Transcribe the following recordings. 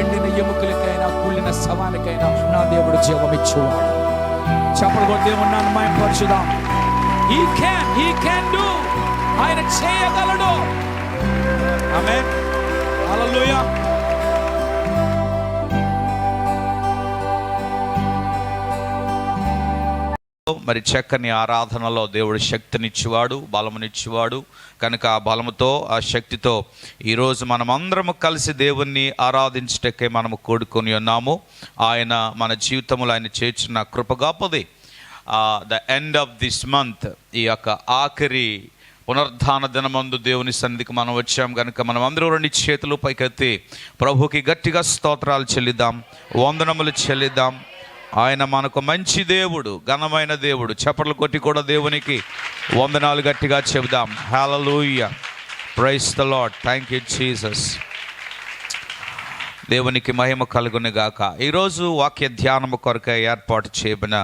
ఎండిన ఎముకలకైనా కుళ్ళిన శవానికైనా నా దేవుడు జీవమిచ్చేవాడు. చెప్పడు దేవుడు మహిమపరచుదాం. He can do. ఆయన చేయగలడు. ఆమేన్. హల్లెలూయా. మరి చక్కని ఆరాధనలో దేవుడు శక్తినిచ్చేవాడు, బలమునిచ్చేవాడు కనుక ఆ బలముతో ఆ శక్తితో ఈరోజు మనమందరము కలిసి దేవుణ్ణి ఆరాధించటకే మనము కూడుకొని ఉన్నాము. ఆయన మన జీవితంలో ఆయన చేర్చిన కృప గొప్పది. The end of this month, ఈ యొక్క ఆఖరి పునరుద్ధాన దినమందు దేవుని సన్నిధికి మనం వచ్చాం కనుక మనం అందరూ రెండు చేతులు పైకెత్తి ప్రభుకి గట్టిగా స్తోత్రాలు చెల్లిద్దాం, వందనములు చెల్లిద్దాం. ఆయన మనకు మంచి దేవుడు, ఘనమైన దేవుడు. చప్పట్లు కొట్టి కూడా దేవునికి వందనాలు గట్టిగా చెబుదాం. Hallelujah, praise the Lord, thank you Jesus. దేవునికి మహిమ కలుగును గాక. ఈరోజు వాక్య ధ్యానము కొరకై ఏర్పాటు చేయబడిన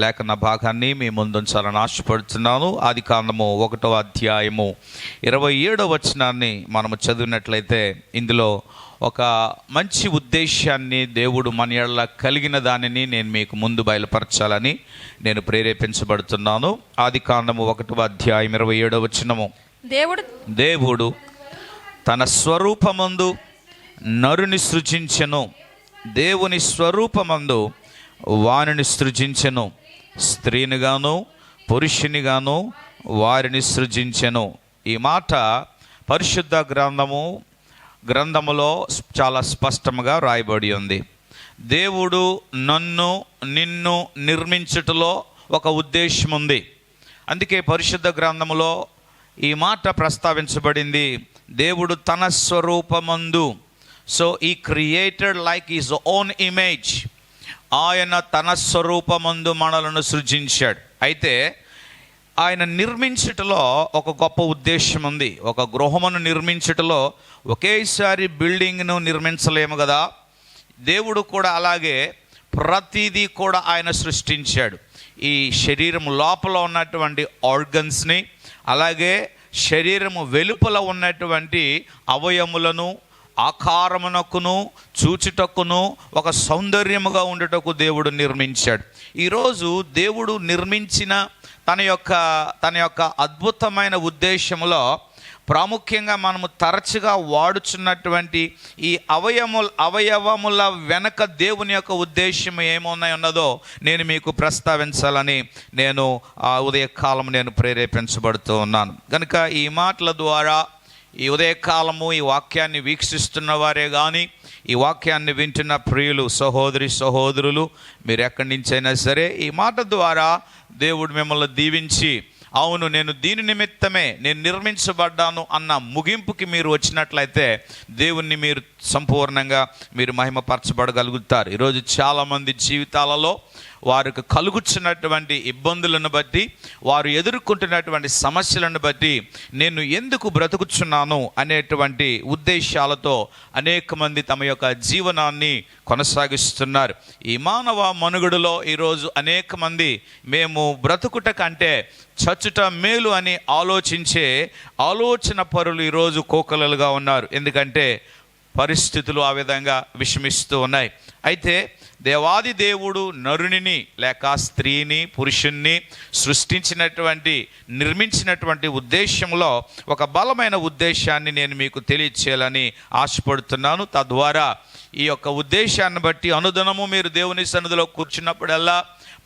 లేఖన భాగాన్ని మీ ముందుంచాలని ఆశపడుతున్నాను. ఆదికాండము 1వ అధ్యాయము 27వ వచనాన్ని మనము చదివినట్లయితే ఇందులో ఒక మంచి ఉద్దేశాన్ని దేవుడు మన యెడల కలిగిన దానిని నేను మీకు ముందు బయలుపరచాలని నేను ప్రేరేపించబడుతున్నాను. ఆదికాండము 1వ అధ్యాయం 27వ వచనము. దేవుడు తన స్వరూపమందు నరుని సృజించెను, దేవుని స్వరూపమందు వారిని సృజించెను, స్త్రీనిగాను పురుషునిగాను వారిని సృజించెను. ఈ మాట పరిశుద్ధ గ్రంథములో చాలా స్పష్టంగా రాయబడి ఉంది. దేవుడు నిన్ను నిర్మించుటలో ఒక ఉద్దేశం ఉంది. అందుకే పరిశుద్ధ గ్రంథములో ఈ మాట ప్రస్తావించబడింది. దేవుడు తన స్వరూపమందు, సో ఈ created like his own image. ఆయన తన స్వరూపమందు మనలను సృజించాడు. అయితే ఆయన నిర్మించుటలో ఒక గొప్ప ఉద్దేశం ఉంది. ఒక గృహమును నిర్మించుటలో ఒకేసారి బిల్డింగ్ను నిర్మించలేము కదా. దేవుడు కూడా అలాగే ప్రతిదీ కూడా ఆయన సృష్టించాడు. ఈ శరీరం లోపల ఉన్నటువంటి ఆర్గన్స్ని, అలాగే శరీరము వెలుపల ఉన్నటువంటి అవయములను ఆకారమునకును చూచుటకును ఒక సౌందర్యముగా ఉండుటకు దేవుడు నిర్మించాడు. ఈరోజు దేవుడు నిర్మించిన తన యొక్క అద్భుతమైన ఉద్దేశంలో ప్రాముఖ్యంగా మనము తరచుగా వాడుచున్నటువంటి ఈ అవయవముల వెనక దేవుని యొక్క ఉద్దేశం ఏమున్నదో నేను మీకు ప్రస్తావించాలని నేను ఉదయకాలం నేను ప్రేరేపించబడుతూ ఉన్నాను. కనుక ఈ మాటల ద్వారా ఈ ఉదయకాలము ఈ వాక్యాన్ని వీక్షిస్తున్న వారే కానీ, ఈ వాక్యాన్ని వింటున్న ప్రియులు సహోదరులు మీరు ఎక్కడి నుంచైనా సరే ఈ మాట ద్వారా దేవుడు మిమ్మల్ని దీవించి, అవును నేను దీని నిమిత్తమే నేను నిర్మించబడ్డాను అన్న ముగింపుకి మీరు వచ్చినట్లయితే దేవుణ్ణి మీరు సంపూర్ణంగా మీరు మహిమపరచబడగలుగుతారు. ఈరోజు చాలామంది జీవితాలలో వారికి కలుగుతున్నటువంటి ఇబ్బందులను బట్టి, వారు ఎదుర్కొంటున్నటువంటి సమస్యలను బట్టి నేను ఎందుకు బ్రతుకుచున్నాను అనేటువంటి ఉద్దేశాలతో అనేక మంది తమ యొక్క జీవనాన్ని కొనసాగిస్తున్నారు. ఈ మానవ మనుగడలో ఈరోజు అనేక మంది మేము బ్రతుకుట కంటే చచ్చుట మేలు అని ఆలోచించే ఆలోచన పరులు ఈరోజు కోకలలుగా ఉన్నారు. ఎందుకంటే పరిస్థితులు ఆ విధంగా విషమిస్తూ ఉన్నాయి. అయితే దేవాది దేవుడు నరునిని లేక స్త్రీని పురుషుణ్ణి నిర్మించినటువంటి ఉద్దేశంలో ఒక బలమైన ఉద్దేశాన్ని నేను మీకు తెలియచేయాలని ఆశపడుతున్నాను. తద్వారా ఈ యొక్క ఉద్దేశాన్ని బట్టి అనుదినము మీరు దేవుని సన్నిధిలో కూర్చున్నప్పుడల్లా,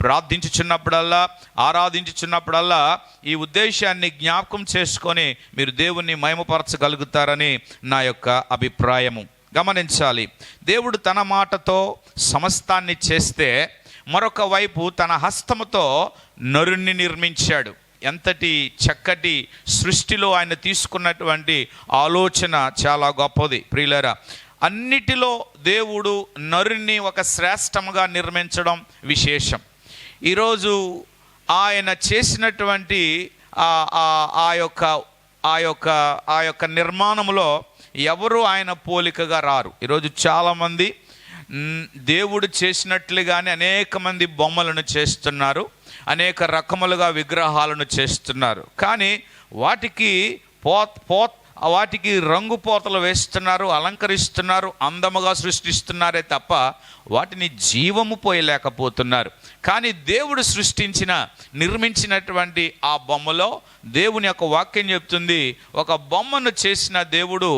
ప్రార్థించుచున్నప్పుడల్లా, ఆరాధించుచున్నప్పుడల్లా ఈ ఉద్దేశాన్ని జ్ఞాపకం చేసుకొని మీరు దేవుణ్ణి మహిమపరచగలుగుతారని నా యొక్క అభిప్రాయము. గమనించాలి, దేవుడు తన మాటతో సమస్తాన్ని చేస్తే మరొక వైపు తన హస్తముతో నరుణ్ణి నిర్మించాడు. ఎంతటి చక్కటి సృష్టిలో ఆయన తీసుకున్నటువంటి ఆలోచన చాలా గొప్పది. ప్రియులారా, అన్నిటిలో దేవుడు నరుణ్ణి ఒక శ్రేష్టముగా నిర్మించడం విశేషం. ఈరోజు ఆయన చేసినటువంటి ఆ యొక్క నిర్మాణంలో ఎవరు ఆయన పోలికగా రారు. ఈరోజు చాలామంది దేవుడు చేసినట్లుగానే అనేక మంది బొమ్మలను చేస్తున్నారు, అనేక రకములుగా విగ్రహాలను చేస్తున్నారు. కానీ వాటికి వాటికి రంగుపోతలు వేస్తున్నారు, అలంకరిస్తున్నారు, అందముగా సృష్టిస్తున్నారే తప్ప వాటిని జీవము పోయలేకపోతున్నారు. కానీ దేవుడు నిర్మించినటువంటి ఆ బొమ్మలో దేవుని యొక్క వాక్యం చెప్తుంది, ఒక బొమ్మను చేసిన దేవుడు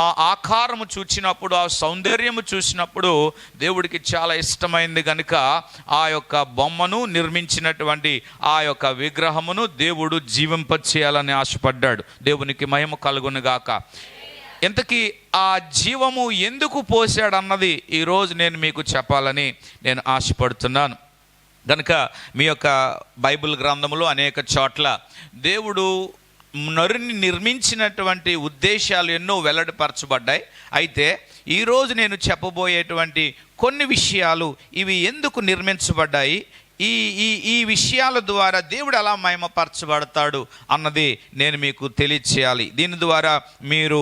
ఆ ఆకారము చూసినప్పుడు, ఆ సౌందర్యము చూసినప్పుడు దేవుడికి చాలా ఇష్టమైంది కనుక ఆ యొక్క బొమ్మను నిర్మించినటువంటి ఆ యొక్క విగ్రహమును దేవుడు జీవింపచేయాలని ఆశపడ్డాడు. దేవునికి మహిమ కలుగును గాక. ఇంతకీ ఆ జీవము ఎందుకు పోసాడు అన్నది ఈరోజు నేను మీకు చెప్పాలని నేను ఆశపడుతున్నాను. కనుక మీ యొక్క బైబిల్ గ్రంథములో అనేక చోట్ల దేవుడు నరుని నిర్మించినటువంటి ఉద్దేశాలు ఎన్నో వెల్లడిపరచబడ్డాయి. అయితే ఈరోజు నేను చెప్పబోయేటువంటి కొన్ని విషయాలు, ఇవి ఎందుకు నిర్మించబడ్డాయి, ఈ ఈ ఈ విషయాల ద్వారా దేవుడు ఎలా మహిమపరచబడతాడు అన్నది నేను మీకు తెలియచేయాలి. దీని ద్వారా మీరు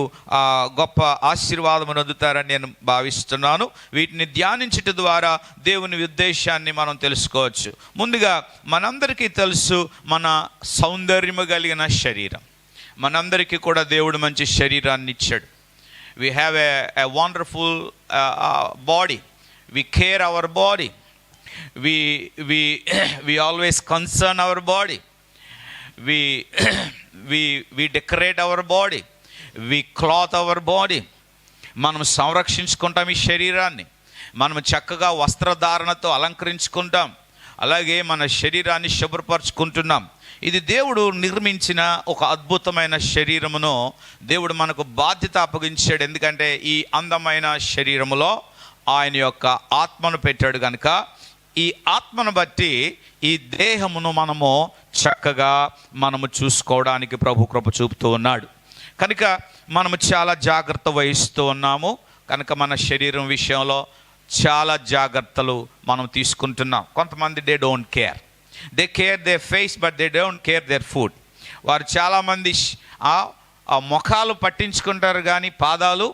గొప్ప ఆశీర్వాదం పొందుతారని నేను భావిస్తున్నాను. వీటిని ధ్యానించటం ద్వారా దేవుని ఉద్దేశాన్ని మనం తెలుసుకోవచ్చు. ముందుగా మనందరికీ తెలుసు, మన సౌందర్యము కలిగిన శరీరం. మనందరికీ కూడా దేవుడు మంచి శరీరాన్ని ఇచ్చాడు. we have a wonderful body. We care our body. We always concern our body. We decorate our body. We clothe our body. మనం సంరక్షించుకుంటాం ఈ శరీరాన్ని. మనం చక్కగా వస్త్రధారణతో అలంకరించుకుంటాం. అలాగే మన శరీరాన్ని శుభ్రపరచుకుంటున్నాం. ఇది దేవుడు నిర్మించిన ఒక అద్భుతమైన శరీరమును దేవుడు మనకు బాధ్యత అప్పగించాడు. ఎందుకంటే ఈ అందమైన శరీరములో ఆయన యొక్క ఆత్మను పెట్టాడు కనుక ఈ ఆత్మను బట్టి ఈ దేహమును మనము చూసుకోవడానికి ప్రభు కృప చూపుతూ ఉన్నాడు. కనుక మనము చాలా జాగ్రత్త వహిస్తూ ఉన్నాము. కనుక మన శరీరం విషయంలో చాలా జాగ్రత్తలు మనం తీసుకుంటున్నాం. కొంతమంది they don't care, they care their face but they don't care their food. వారు చాలామంది ఆ ముఖాలు పట్టించుకుంటారు కానీ పాదాలు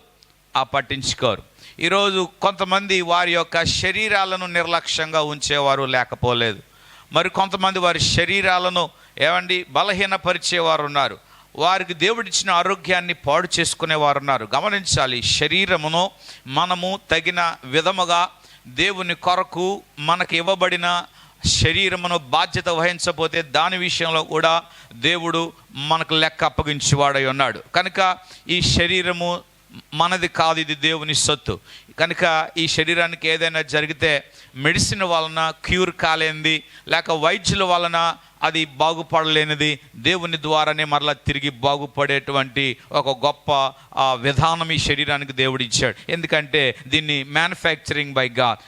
పట్టించుకోరు. ఈరోజు కొంతమంది వారి యొక్క శరీరాలను నిర్లక్ష్యంగా ఉంచేవారు లేకపోలేదు. మరి కొంతమంది వారి శరీరాలను బలహీనపరిచేవారు ఉన్నారు. వారికి దేవుడిచ్చిన ఆరోగ్యాన్ని పాడు చేసుకునేవారు ఉన్నారు. గమనించాలి, శరీరమును మనము తగిన విధముగా దేవుని కొరకు మనకు ఇవ్వబడిన శరీరమును బాధ్యత వహించకపోతే దాని విషయంలో కూడా దేవుడు మనకు లెక్క అప్పగించేవాడై ఉన్నాడు. కనుక ఈ శరీరము మనది కాదు, ఇది దేవుని సొత్తు. కనుక ఈ శరీరానికి ఏదైనా జరిగితే మెడిసిన్ వలన క్యూర్ కాలేనిది, లేక వైద్యుల వలన అది బాగుపడలేనిది, దేవుని ద్వారానే మరలా తిరిగి బాగుపడేటువంటి ఒక గొప్ప విధానం ఈ శరీరానికి దేవుడు ఇచ్చాడు. ఎందుకంటే దీన్ని మ్యానుఫ్యాక్చరింగ్ బై గాడ్.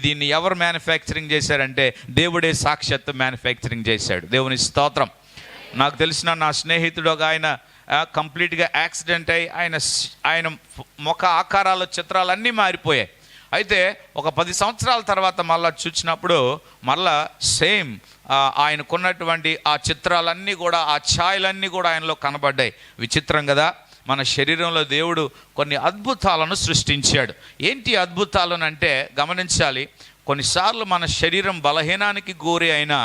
దీన్ని ఎవరు మ్యానుఫ్యాక్చరింగ్ చేశారంటే దేవుడే సాక్షాత్తు మ్యానుఫ్యాక్చరింగ్ చేశాడు. దేవుని స్తోత్రం. నాకు తెలిసిన నా స్నేహితుడు ఒక ఆయన కంప్లీట్గా యాక్సిడెంట్ అయి ఆయన ముఖ ఆకారాలు చిత్రాలన్నీ మారిపోయాయి. అయితే ఒక 10 సంవత్సరాల తర్వాత మళ్ళీ చూసినప్పుడు మళ్ళా సేమ్ ఆయనకున్నటువంటి ఆ చిత్రాలన్నీ కూడా, ఆ ఛాయలన్నీ కూడా ఆయనలో కనబడ్డాయి. విచిత్రం కదా. మన శరీరంలో దేవుడు కొన్ని అద్భుతాలను సృష్టించాడు. ఏంటి అద్భుతాలను అంటే గమనించాలి. కొన్నిసార్లు మన శరీరం బలహీనానికి గురి అయినా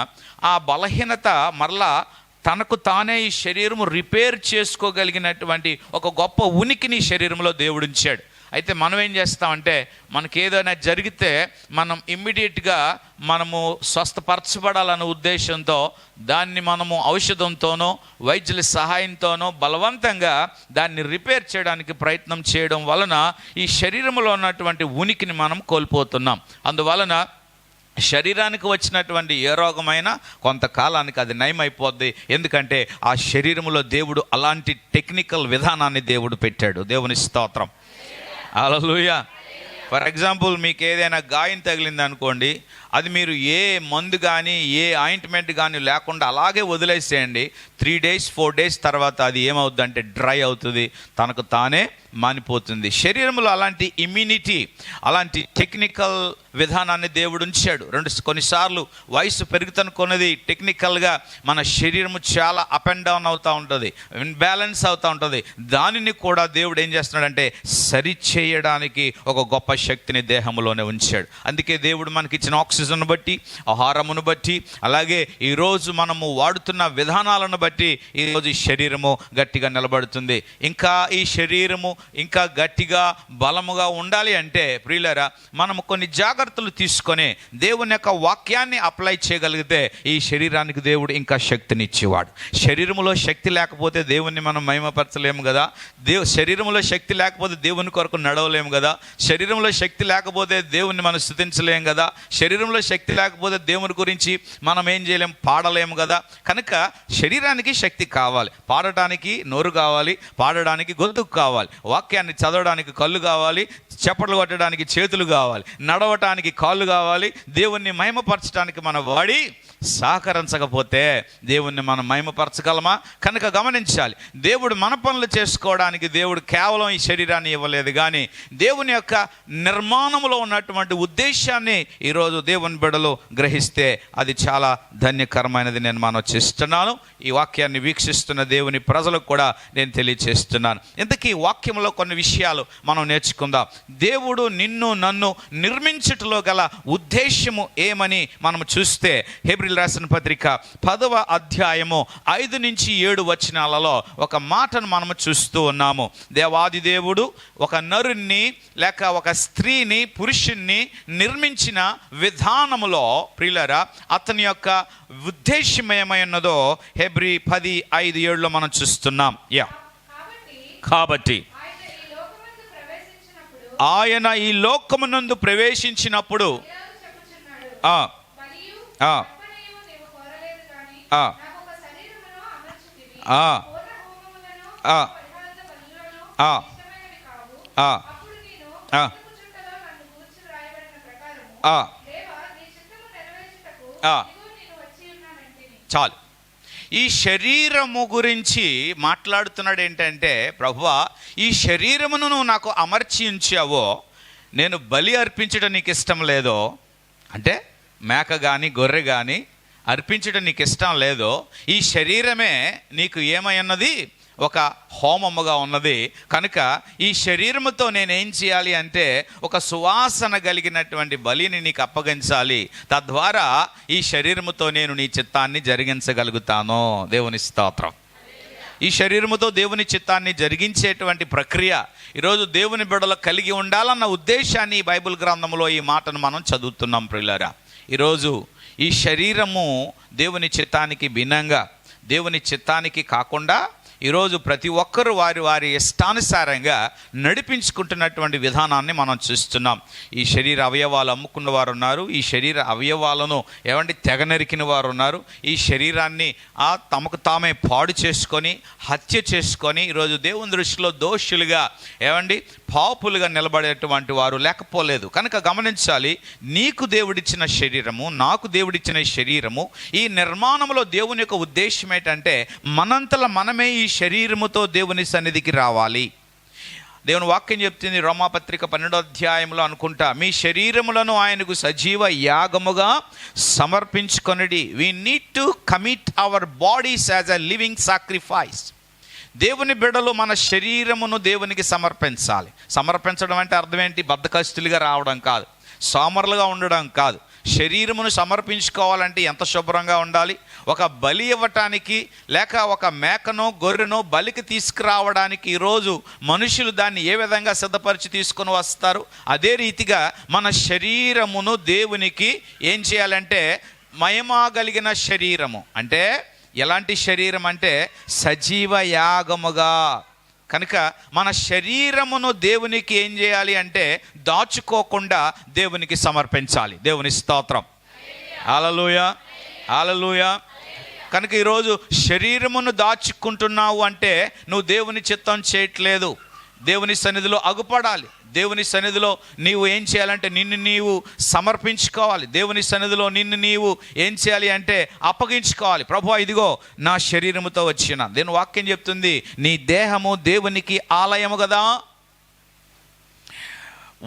ఆ బలహీనత మరలా తనకు తానే ఈ శరీరము రిపేర్ చేసుకోగలిగినటువంటి ఒక గొప్ప ఉనికిని శరీరంలో దేవుడు ఉంచాడు. అయితే మనం ఏం చేస్తామంటే మనకి ఏదైనా జరిగితే మనం ఇమ్మీడియట్గా మనము స్వస్థపరచబడాలనే ఉద్దేశంతో దాన్ని మనము ఔషధంతోనో వైద్యుల సహాయంతోనో బలవంతంగా దాన్ని రిపేర్ చేయడానికి ప్రయత్నం చేయడం వలన ఈ శరీరంలో ఉన్నటువంటి ఉనికిని మనం కోల్పోతున్నాం. అందువలన శరీరానికి వచ్చినటువంటి ఏ రోగమైనా కొంతకాలానికి అది నయమైపోద్ది. ఎందుకంటే ఆ శరీరంలో దేవుడు అలాంటి టెక్నికల్ విధానాన్ని దేవుడు పెట్టాడు. దేవుని స్తోత్రం. హల్లెలూయా. ఫర్ ఎగ్జాంపుల్, మీకు ఏదైనా గాయం తగిలింది అనుకోండి, అది మీరు ఏ మందు కానీ ఏ ఆయింట్మెంట్ కానీ లేకుండా అలాగే వదిలేసేయండి. 3 days 4 days తర్వాత అది ఏమవుద్దంటే డ్రై అవుతుంది, తనకు తానే మానిపోతుంది. శరీరంలో అలాంటి ఇమ్యూనిటీ, అలాంటి టెక్నికల్ విధానాన్ని దేవుడు ఉంచాడు. కొన్నిసార్లు వయసు పెరుగుతున్న కొన్నది టెక్నికల్గా మన శరీరము చాలా అప్ అండ్ డౌన్ అవుతూ ఉంటుంది, ఇన్బ్యాలెన్స్ అవుతూ ఉంటుంది. దానిని కూడా దేవుడు ఏం చేస్తున్నాడంటే సరి చేయడానికి ఒక గొప్ప శక్తిని దేహంలోనే ఉంచాడు. అందుకే దేవుడు మనకి ఇచ్చిన ఆక్సిజన్ ఆక్సిజన్ బట్టి, ఆహారమును బట్టి, అలాగే ఈరోజు మనము వాడుతున్న విధానాలను బట్టి ఈరోజు ఈ శరీరము గట్టిగా నిలబడుతుంది. ఇంకా ఈ శరీరము ఇంకా గట్టిగా బలముగా ఉండాలి అంటే ప్రియులారా, మనము కొన్ని జాగ్రత్తలు తీసుకొని దేవుని యొక్క వాక్యాన్ని అప్లై చేయగలిగితే ఈ శరీరానికి దేవుడు ఇంకా శక్తినిచ్చేవాడు. శరీరంలో శక్తి లేకపోతే దేవుణ్ణి మనం మహిమపరచలేము కదా. శరీరంలో శక్తి లేకపోతే దేవుని కొరకు నడవలేము కదా. శరీరంలో శక్తి లేకపోతే దేవుణ్ణి మనం స్తుతించలేము కదా. శరీరంలో శక్తి లేకపోతే దేవుని గురించి మనం ఏం చేయలేము, పాడలేము కదా. కనుక శరీరానికి శక్తి కావాలి. పాడటానికి నోరు కావాలి, పాడడానికి గొంతుకు కావాలి, వాక్యాన్ని చదవడానికి కళ్ళు కావాలి, చప్పట్లు కొట్టడానికి చేతులు కావాలి, నడవటానికి కాళ్ళు కావాలి. దేవుణ్ణి మహిమపరచడానికి మన వాడి సహకరించకపోతే దేవుణ్ణి మనం మహిమపరచగలమా? కనుక గమనించాలి, దేవుడు మన పనులు చేసుకోవడానికి దేవుడు కేవలం ఈ శరీరాన్ని ఇవ్వలేదు, కానీ దేవుని యొక్క నిర్మాణంలో ఉన్నటువంటి ఉద్దేశాన్ని ఈరోజు దేవుని బిడ్డలు గ్రహిస్తే అది చాలా ధన్యకరమైనది. నేను మనం చేస్తున్నాను. ఈ వాక్యాన్ని వీక్షిస్తున్న దేవుని ప్రజలకు కూడా నేను తెలియచేస్తున్నాను. ఇంతకీ వాక్యంలో కొన్ని విషయాలు మనం నేర్చుకుందాం. దేవుడు నిన్ను నన్ను నిర్మించుటలో గల ఉద్దేశము ఏమని మనం చూస్తే, హెబ్రీయులకు రాసిన పత్రిక 10వ అధ్యాయము 5 నుంచి 7 వచనాలలో ఒక మాటను మనము చూస్తూ ఉన్నాము. దేవాది దేవుడు ఒక నరుణ్ణి లేక ఒక స్త్రీని, పురుషుణ్ణి నిర్మించిన విధానములో ప్రియులారా, అతని యొక్క ఉద్దేశం ఏమైనదో హెబ్రీ 10:5-7లో మనం చూస్తున్నాం. కాబట్టి ఆయన ఈ లోకమునందు ప్రవేశించినప్పుడు చాలు. ఈ శరీరము గురించి మాట్లాడుతున్నాడు. ఏంటంటే, ప్రభువా, ఈ శరీరమును నువ్వు నాకు అమర్చి ఉంచావో, నేను బలి అర్పించడం నీకు ఇష్టం లేదో, అంటే మేక కానీ గొర్రె కానీ అర్పించడం నీకు ఇష్టం లేదో, ఈ శరీరమే నీకు ఏమై ఉన్నది, ఒక హోమముగా ఉన్నది. కనుక ఈ శరీరముతో నేనేం చేయాలి అంటే ఒక సువాసన కలిగినటువంటి బలిని నీకు అప్పగించాలి. తద్వారా ఈ శరీరముతో నేను నీ చిత్తాన్ని జరిగించగలుగుతాను. దేవుని స్తోత్రం. ఈ శరీరముతో దేవుని చిత్తాన్ని జరిగించేటువంటి ప్రక్రియ ఈరోజు దేవుని బిడ్డలు కలిగి ఉండాలన్న ఉద్దేశాన్ని ఈ బైబిల్ గ్రంథంలో ఈ మాటను మనం చదువుతున్నాం. ప్రియులారా, ఈరోజు ఈ శరీరము దేవుని చిత్తానికి భిన్నంగా, దేవుని చిత్తానికి కాకుండా ఈరోజు ప్రతి ఒక్కరూ వారి ఇష్టానుసారంగా నడిపించుకుంటున్నటువంటి విధానాన్ని మనం చూస్తున్నాం. ఈ శరీర అవయవాలు అమ్ముకున్న వారు ఉన్నారు. ఈ శరీర అవయవాలను తెగ నరికిన వారు ఉన్నారు. ఈ శరీరాన్ని తమకు తామే పాడు చేసుకొని, హత్య చేసుకొని ఈరోజు దేవుని దృష్టిలో దోషులుగా పాపులుగా నిలబడేటువంటి వారు లేకపోలేదు. కనుక గమనించాలి, నీకు దేవుడిచ్చిన శరీరము, నాకు దేవుడిచ్చిన శరీరము, ఈ నిర్మాణంలో దేవుని యొక్క ఉద్దేశం ఏంటంటే మనంతల మనమే ఈ శరీరముతో దేవుని సన్నిధికి రావాలి. దేవుని వాక్యం చెప్తుంది రోమాపత్రిక 12వ అధ్యాయంలో అనుకుంటా, మీ శరీరములను ఆయనకు సజీవ యాగముగా సమర్పించుకొనుడి. We need to commit our bodies as a living sacrifice. దేవుని బిడ్డలు మన శరీరమును దేవునికి సమర్పించాలి. సమర్పించడం అంటే అర్థం ఏంటి? బద్ధకస్తులుగా రావడం కాదు, సోమరులుగా ఉండడం కాదు. శరీరమును సమర్పించుకోవాలంటే ఎంత శుభ్రంగా ఉండాలి. ఒక బలి ఇవ్వటానికి లేక ఒక మేకనో గొర్రెనో బలికి తీసుకురావడానికి ఈరోజు మనుషులు దాన్ని ఏ విధంగా సిద్ధపరిచి తీసుకొని వస్తారు, అదే రీతిగా మన శరీరమును దేవునికి ఏం చేయాలంటే మహిమ కలిగిన శరీరము, అంటే ఎలాంటి శరీరం అంటే సజీవ యాగముగా. కనుక మన శరీరమును దేవునికి ఏం చేయాలి అంటే దాచుకోకుండా దేవునికి సమర్పించాలి. దేవుని స్తోత్రం. హల్లెలూయా, హల్లెలూయా. కనుక ఈరోజు శరీరమును దాచుకుంటున్నావు అంటే నువ్వు దేవుని చిత్తం చేయట్లేదు. దేవుని సన్నిధిలో అగుపడాలి. దేవుని సన్నిధిలో నీవు ఏం చేయాలంటే నిన్ను నీవు సమర్పించుకోవాలి. దేవుని సన్నిధిలో నిన్ను నీవు ఏం చేయాలి అంటే అప్పగించుకోవాలి. ప్రభువా, ఇదిగో నా శరీరముతో వచ్చిన. దేవుని వాక్యం చెప్తుంది, నీ దేహము దేవునికి ఆలయము కదా.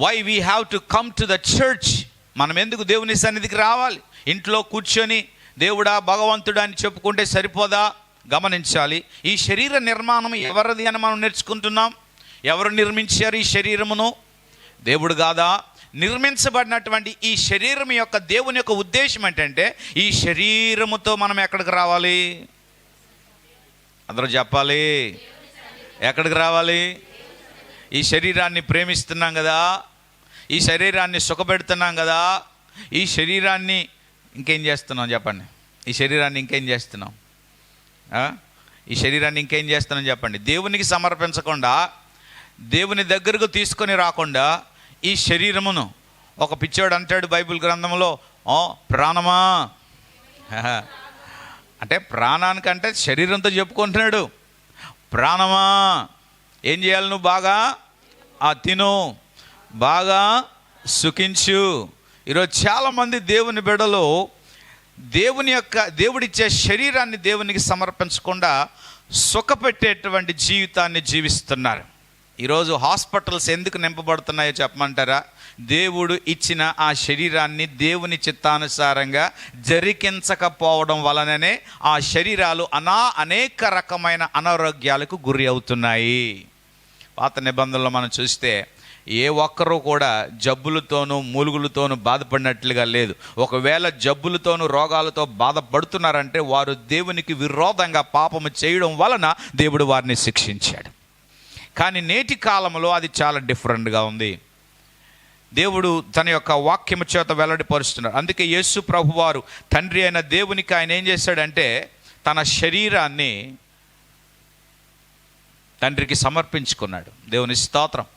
Why we have to come to the church. మనం ఎందుకు దేవుని సన్నిధికి రావాలి? ఇంట్లో కూర్చొని దేవుడా భగవంతుడా అని చెప్పుకుంటే సరిపోదా? గమనించాలి, ఈ శరీర నిర్మాణం ఎవరిది అని మనం నేర్చుకుంటున్నాం. ఎవరు నిర్మించారు ఈ శరీరమును? దేవుడు కాదా? నిర్మించబడినటువంటి ఈ శరీరం యొక్క దేవుని యొక్క ఉద్దేశం ఏంటంటే, ఈ శరీరముతో మనం ఎక్కడికి రావాలి? అందరూ చెప్పాలి, ఎక్కడికి రావాలి? ఈ శరీరాన్ని ప్రేమిస్తున్నాం కదా, ఈ శరీరాన్ని సుఖపెడుతున్నాం కదా, ఈ శరీరాన్ని ఇంకేం చేస్తున్నాం చెప్పండి? ఈ శరీరాన్ని ఇంకేం చేస్తున్నాం? ఈ శరీరాన్ని ఇంకేం చేస్తున్నాం చెప్పండి? దేవునికి సమర్పించకుండా, దేవుని దగ్గరకు తీసుకొని రాకుండా ఈ శరీరమును, ఒక పిచ్చోడు అంటాడు బైబిల్ గ్రంథంలో, ప్రాణమా, అంటే ప్రాణానికంటే శరీరంతో చెప్పుకుంటున్నాడు, ప్రాణమా ఏం చేయాలి? నువ్వు బాగా తిను, బాగా సుఖించు. ఈరోజు చాలామంది దేవుని బిడ్డలు దేవుడిచ్చే శరీరాన్ని దేవునికి సమర్పించకుండా సుఖపెట్టేటువంటి జీవితాన్ని జీవిస్తున్నారు. ఈరోజు హాస్పిటల్స్ ఎందుకు నింపబడుతున్నాయో చెప్పమంటారా? దేవుడు ఇచ్చిన ఆ శరీరాన్ని దేవుని చిత్తానుసారంగా జరికించకపోవడం వలననే ఆ శరీరాలు అనేక రకమైన అనారోగ్యాలకు గురి అవుతున్నాయి. పాత నిబంధనలో మనం చూస్తే ఏ ఒక్కరూ కూడా జబ్బులతోనూ మూలుగులతోనూ బాధపడినట్లుగా లేదు. ఒకవేళ జబ్బులతోనూ రోగాలతో బాధపడుతున్నారంటే వారు దేవునికి విరోధంగా పాపము చేయడం వలన దేవుడు వారిని శిక్షించాడు. కానీ నేటి కాలంలో అది చాలా డిఫరెంట్గా ఉంది. దేవుడు తన యొక్క వాక్యము చేత వెల్లడిపరుస్తున్నారు. అందుకే యేసు ప్రభువారు తండ్రి అయిన దేవునికి ఆయన ఏం చేశాడంటే, తన శరీరాన్ని తండ్రికి సమర్పించుకున్నాడు. దేవుని స్తోత్రం.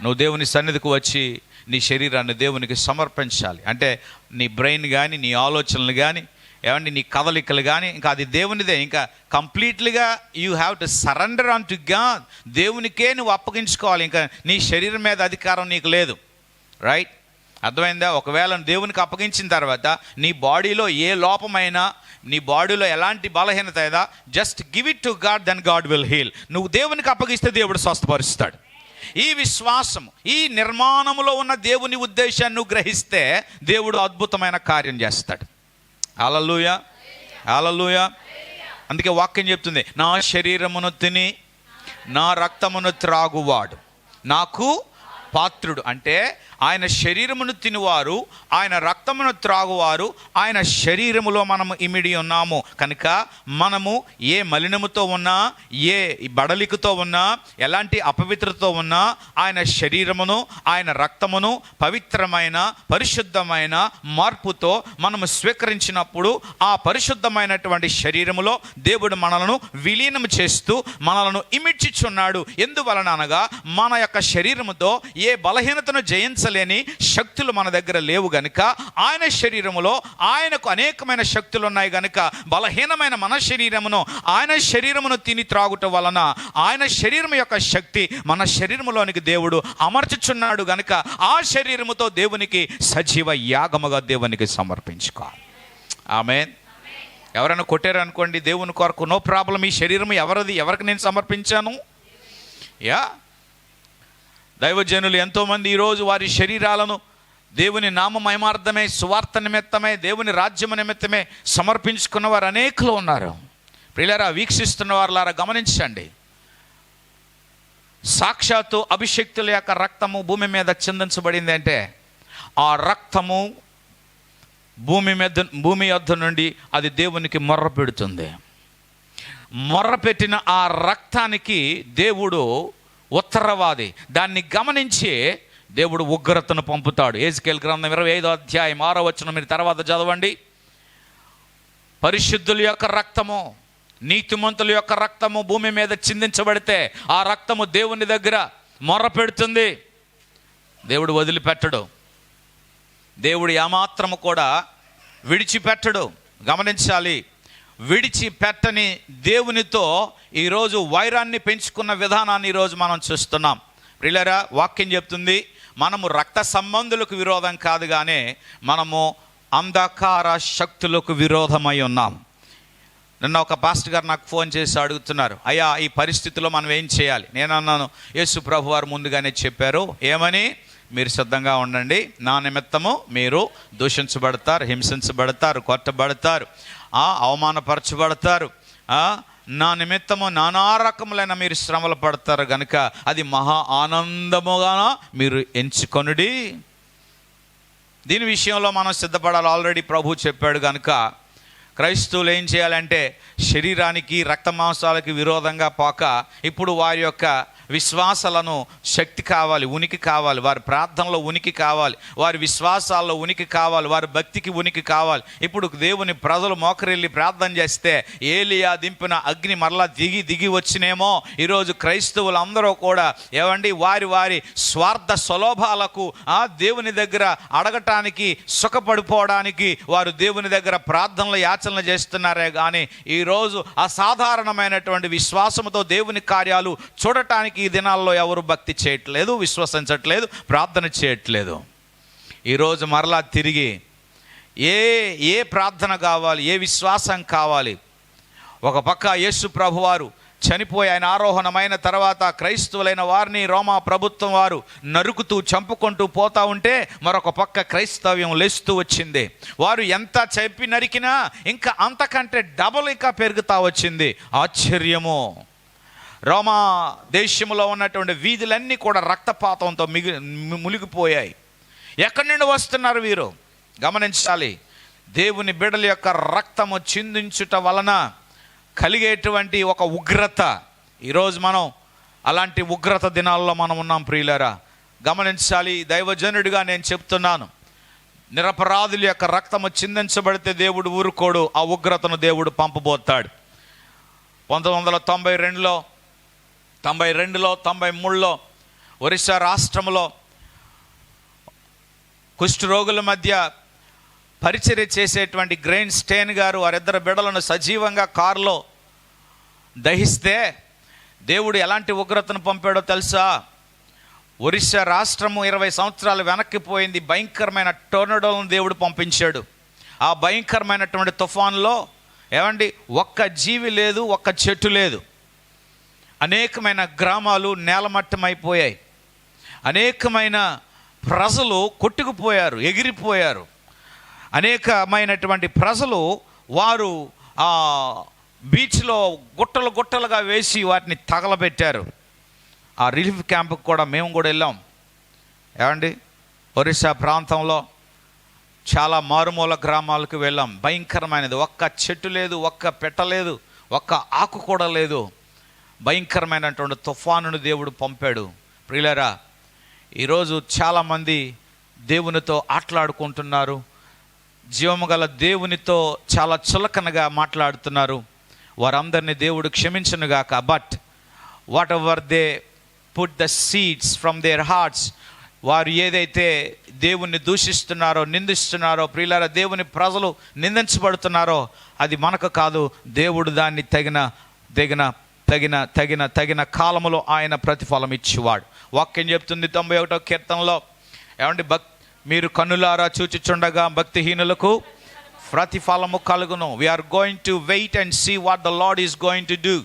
నువ్వు దేవుని సన్నిధికి వచ్చి నీ శరీరాన్ని దేవునికి సమర్పించాలి. అంటే నీ బ్రెయిన్ కానీ, నీ ఆలోచనలు కానీ, ఏమండి నీ కదలికలు కానీ, ఇంకా అది దేవునిదే. ఇంకా కంప్లీట్లీగా you have to surrender on to God. దేవునికే నువ్వు అప్పగించుకోవాలి. ఇంకా నీ శరీరం మీద అధికారం నీకు లేదు. రైట్? అర్థమైందా? ఒకవేళ దేవునికి అప్పగించిన తర్వాత నీ బాడీలో ఏ లోపమైనా, నీ బాడీలో ఎలాంటి బలహీనత అయినా, just give it to God, then God will heal. నువ్వు దేవునికి అప్పగిస్తే దేవుడు స్వస్థపరుస్తాడు. ఈ విశ్వాసము, ఈ నిర్మాణములో ఉన్న దేవుని ఉద్దేశాన్ని నువ్వు గ్రహిస్తే దేవుడు అద్భుతమైన కార్యం చేస్తాడు. హల్లెలూయా, హల్లెలూయా. అందుకే వాక్యం చెప్తుంది, నా శరీరమును తిని నా రక్తమును త్రాగువాడు నాకు పాత్రుడు. అంటే ఆయన శరీరమును తినువారు, ఆయన రక్తమును త్రాగువారు, ఆయన శరీరములో మనము ఇమిడి ఉన్నాము. కనుక మనము ఏ మలినముతో ఉన్నా, ఏ బడలికతో ఉన్నా, ఎలాంటి అపవిత్రతో ఉన్నా, ఆయన శరీరమును, ఆయన రక్తమును పవిత్రమైన పరిశుద్ధమైన మార్పుతో మనము స్వీకరించినప్పుడు ఆ పరిశుద్ధమైనటువంటి శరీరములో దేవుడు మనలను విలీనం చేస్తూ మనలను ఇమిడ్చుచున్నాడు. ఎందువలన అనగా మన యొక్క శరీరముతో ఏ బలహీనతను జయించలేని శక్తులు మన దగ్గర లేవు గనుక, ఆయన శరీరములో ఆయనకు అనేకమైన శక్తులు ఉన్నాయి గనుక, బలహీనమైన మన శరీరమును, ఆయన శరీరమును తిని త్రాగుట వలన ఆయన శరీరం యొక్క శక్తి మన శరీరములోనికి దేవుడు అమర్చుచున్నాడు గనుక, ఆ శరీరముతో దేవునికి సజీవ యాగముగా దేవునికి సమర్పించుకోవాలి. ఆమేన్. ఎవరైనా కొట్టారు అనుకోండి దేవుని కొరకు, నో ప్రాబ్లం. ఈ శరీరం ఎవరిది? ఎవరికి నేను సమర్పించాను? దైవజనులు ఎంతోమంది ఈరోజు వారి శరీరాలను దేవుని నామ మహిమార్థమై, సువార్త నిమిత్తమై, దేవుని రాజ్యము నిమిత్తమే సమర్పించుకున్న వారు అనేకులు ఉన్నారు. ప్రియులారా, వీక్షిస్తున్న వారులారా గమనించండి. సాక్షాత్తు అభిషక్తుల యొక్క రక్తము భూమి మీద చిందించబడింది అంటే, ఆ రక్తము భూమి యొద్ద నుండి అది దేవునికి మొర్ర పెడుతుంది. మొర్ర పెట్టిన ఆ రక్తానికి దేవుడు ఉత్తరవాది. దాన్ని గమనించి దేవుడు ఉగ్రతను పంపుతాడు. యెహెజ్కేలు గ్రంథం 25వ అధ్యాయం 6వ వచనం మీరు తర్వాత చదవండి. పరిశుద్ధుల యొక్క రక్తము, నీతిమంతుల యొక్క రక్తము భూమి మీద చిందించబడితే ఆ రక్తము దేవుని దగ్గర మొర్ర పెడుతుంది. దేవుడు వదిలిపెట్టడు. దేవుడు ఏమాత్రము కూడా విడిచిపెట్టడు. గమనించాలి. విడిచిపెట్టని దేవునితో ఈరోజు వైరాన్ని పెంచుకున్న విధానాన్ని ఈరోజు మనం చూస్తున్నాం. ప్రియులారా, వాక్యం చెప్తుంది, మనము రక్త సంబంధులకు విరోధం కాదు, కానీ మనము అంధకార శక్తులకు విరోధమై ఉన్నాం. నిన్న ఒక పాస్టర్ గారు నాకు ఫోన్ చేసి అడుగుతున్నారు, అయ్యా ఈ పరిస్థితిలో మనం ఏం చేయాలి? నేను అన్నాను, యేసు ప్రభు వారు ముందుగానే చెప్పారు. ఏమని? మీరు సిద్ధంగా ఉండండి, నా నిమిత్తము మీరు దూషించబడతారు, హింసించబడతారు, కొట్టబడతారు, అవమానపరచబడతారు, నా నిమిత్తము నానా రకములైన మీరు శ్రమలు పడతారు గనుక అది మహా ఆనందముగా మీరు ఎంచుకొనుడి. దీని విషయంలో మనం సిద్ధపడాలి. ఆల్రెడీ ప్రభు చెప్పాడు కనుక క్రైస్తవులు ఏం చేయాలంటే శరీరానికి రక్త మాంసాలకి విరోధంగా పోక ఇప్పుడు వారి యొక్క విశ్వాసాలను శక్తి కావాలి, ఉనికి కావాలి, వారి ప్రార్థనలో ఉనికి కావాలి, వారి విశ్వాసాల్లో ఉనికి కావాలి, వారి భక్తికి ఉనికి కావాలి. ఇప్పుడు దేవుని ప్రజలు మోకరిల్లి ప్రార్థన చేస్తే ఏలియా దింపిన అగ్ని మరలా దిగి వచ్చినేమో. ఈరోజు క్రైస్తవులు అందరూ కూడా ఏవండి వారి వారి స్వార్థ స్వలోభాలకు దేవుని దగ్గర అడగటానికి సుఖపడిపోవడానికి వారు దేవుని దగ్గర ప్రార్థనలు యాచనలు చేస్తున్నారే కానీ ఈరోజు అసాధారణమైనటువంటి విశ్వాసంతో దేవుని కార్యాలు చూడటానికి ఈ దినాల్లో ఎవరు భక్తి చేయట్లేదు, విశ్వసించట్లేదు, ప్రార్థన చేయట్లేదు. ఈరోజు మరలా తిరిగి ఏ ప్రార్థన కావాలి, ఏ విశ్వాసం కావాలి? ఒక పక్క యేసు ప్రభువారు చనిపోయి ఆయన ఆరోహణమైన తర్వాత క్రైస్తవులైన వారిని రోమా ప్రభుత్వం వారు నరుకుతూ చంపుకుంటూ పోతా ఉంటే మరొక పక్క క్రైస్తవ్యం లేస్తూ వచ్చింది. వారు ఎంత చెప్పి నరికినా ఇంకా అంతకంటే డబుల్ ఇంకా పెరుగుతూ వచ్చింది. ఆశ్చర్యము. రోమా దేశంలో ఉన్నటువంటి వీధులన్నీ కూడా రక్తపాతంతో మునిగిపోయాయి. ఎక్కడి నుండి వస్తున్నారు వీరు? గమనించాలి. దేవుని బిడ్డల యొక్క రక్తము చిందించుట వలన కలిగేటువంటి ఒక ఉగ్రత. ఈరోజు మనం అలాంటి ఉగ్రత దినాల్లో మనం ఉన్నాం ప్రియులారా. గమనించాలి. దైవజనుడిగా నేను చెప్తున్నాను, నిరపరాధుల యొక్క రక్తము చిందించబడితే దేవుడు ఊరుకోడు, ఆ ఉగ్రతను దేవుడు పంపబోతాడు. 1992లో 93లో ఒరిస్సా రాష్ట్రంలో కుష్ఠరోగుల మధ్య పరిచర్య చేసేటువంటి గ్రెయిన్ స్టెయిన్ గారు వారిద్దరు బిడ్డలను సజీవంగా కారులో దహిస్తే దేవుడు ఎలాంటి ఉగ్రతను పంపాడో తెలుసా? ఒరిస్సా రాష్ట్రము 20 సంవత్సరాలు వెనక్కిపోయింది. భయంకరమైన టోర్నడోలను దేవుడు పంపించాడు. ఆ భయంకరమైనటువంటి తుఫాన్లో ఏమండి ఒక్క జీవి లేదు, ఒక్క చెట్టు లేదు. అనేకమైన గ్రామాలు నేలమట్టమైపోయాయి. అనేకమైన ప్రజలు కొట్టుకుపోయారు, ఎగిరిపోయారు. అనేకమైనటువంటి ప్రజలు వారు బీచ్లో గుట్టలు గుట్టలుగా వేసి వాటిని తగలబెట్టారు. ఆ రిలీఫ్ క్యాంపుకి కూడా మేము కూడా వెళ్ళాం. ఏమండి ఒరిస్సా ప్రాంతంలో చాలా మారుమూల గ్రామాలకు వెళ్ళాం. భయంకరమైనది. ఒక్క చెట్టు లేదు, ఒక్క పెట్ట లేదు, ఒక్క ఆకు కూడా లేదు. భయంకరమైనటువంటి తుఫానును దేవుడు పంపాడు. ప్రియులారా, ఈరోజు చాలామంది దేవునితో ఆటలాడుకుంటున్నారు, జీవము గల దేవునితో చాలా చులకనగా మాట్లాడుతున్నారు. వారందరినీ దేవుడు క్షమించునుగాక. But whatever they put the seeds from their hearts, వారు ఏదైతే దేవుణ్ణి దూషిస్తున్నారో, నిందిస్తున్నారో, ప్రియులారా దేవుని ప్రజలు నిందించబడుతున్నారో అది మనకు కాదు. దేవుడు దాన్ని తగిన కాలములో ఆయన ప్రతిఫలం ఇచ్చేవాడు. వాక్యం చెప్తుంది 91వ కీర్తనలో, ఏమండి మీరు కన్నులారా చూచుచుండగా భక్తిహీనులకు ప్రతిఫలము కలుగును. We are going to wait and see what the Lord is going to do.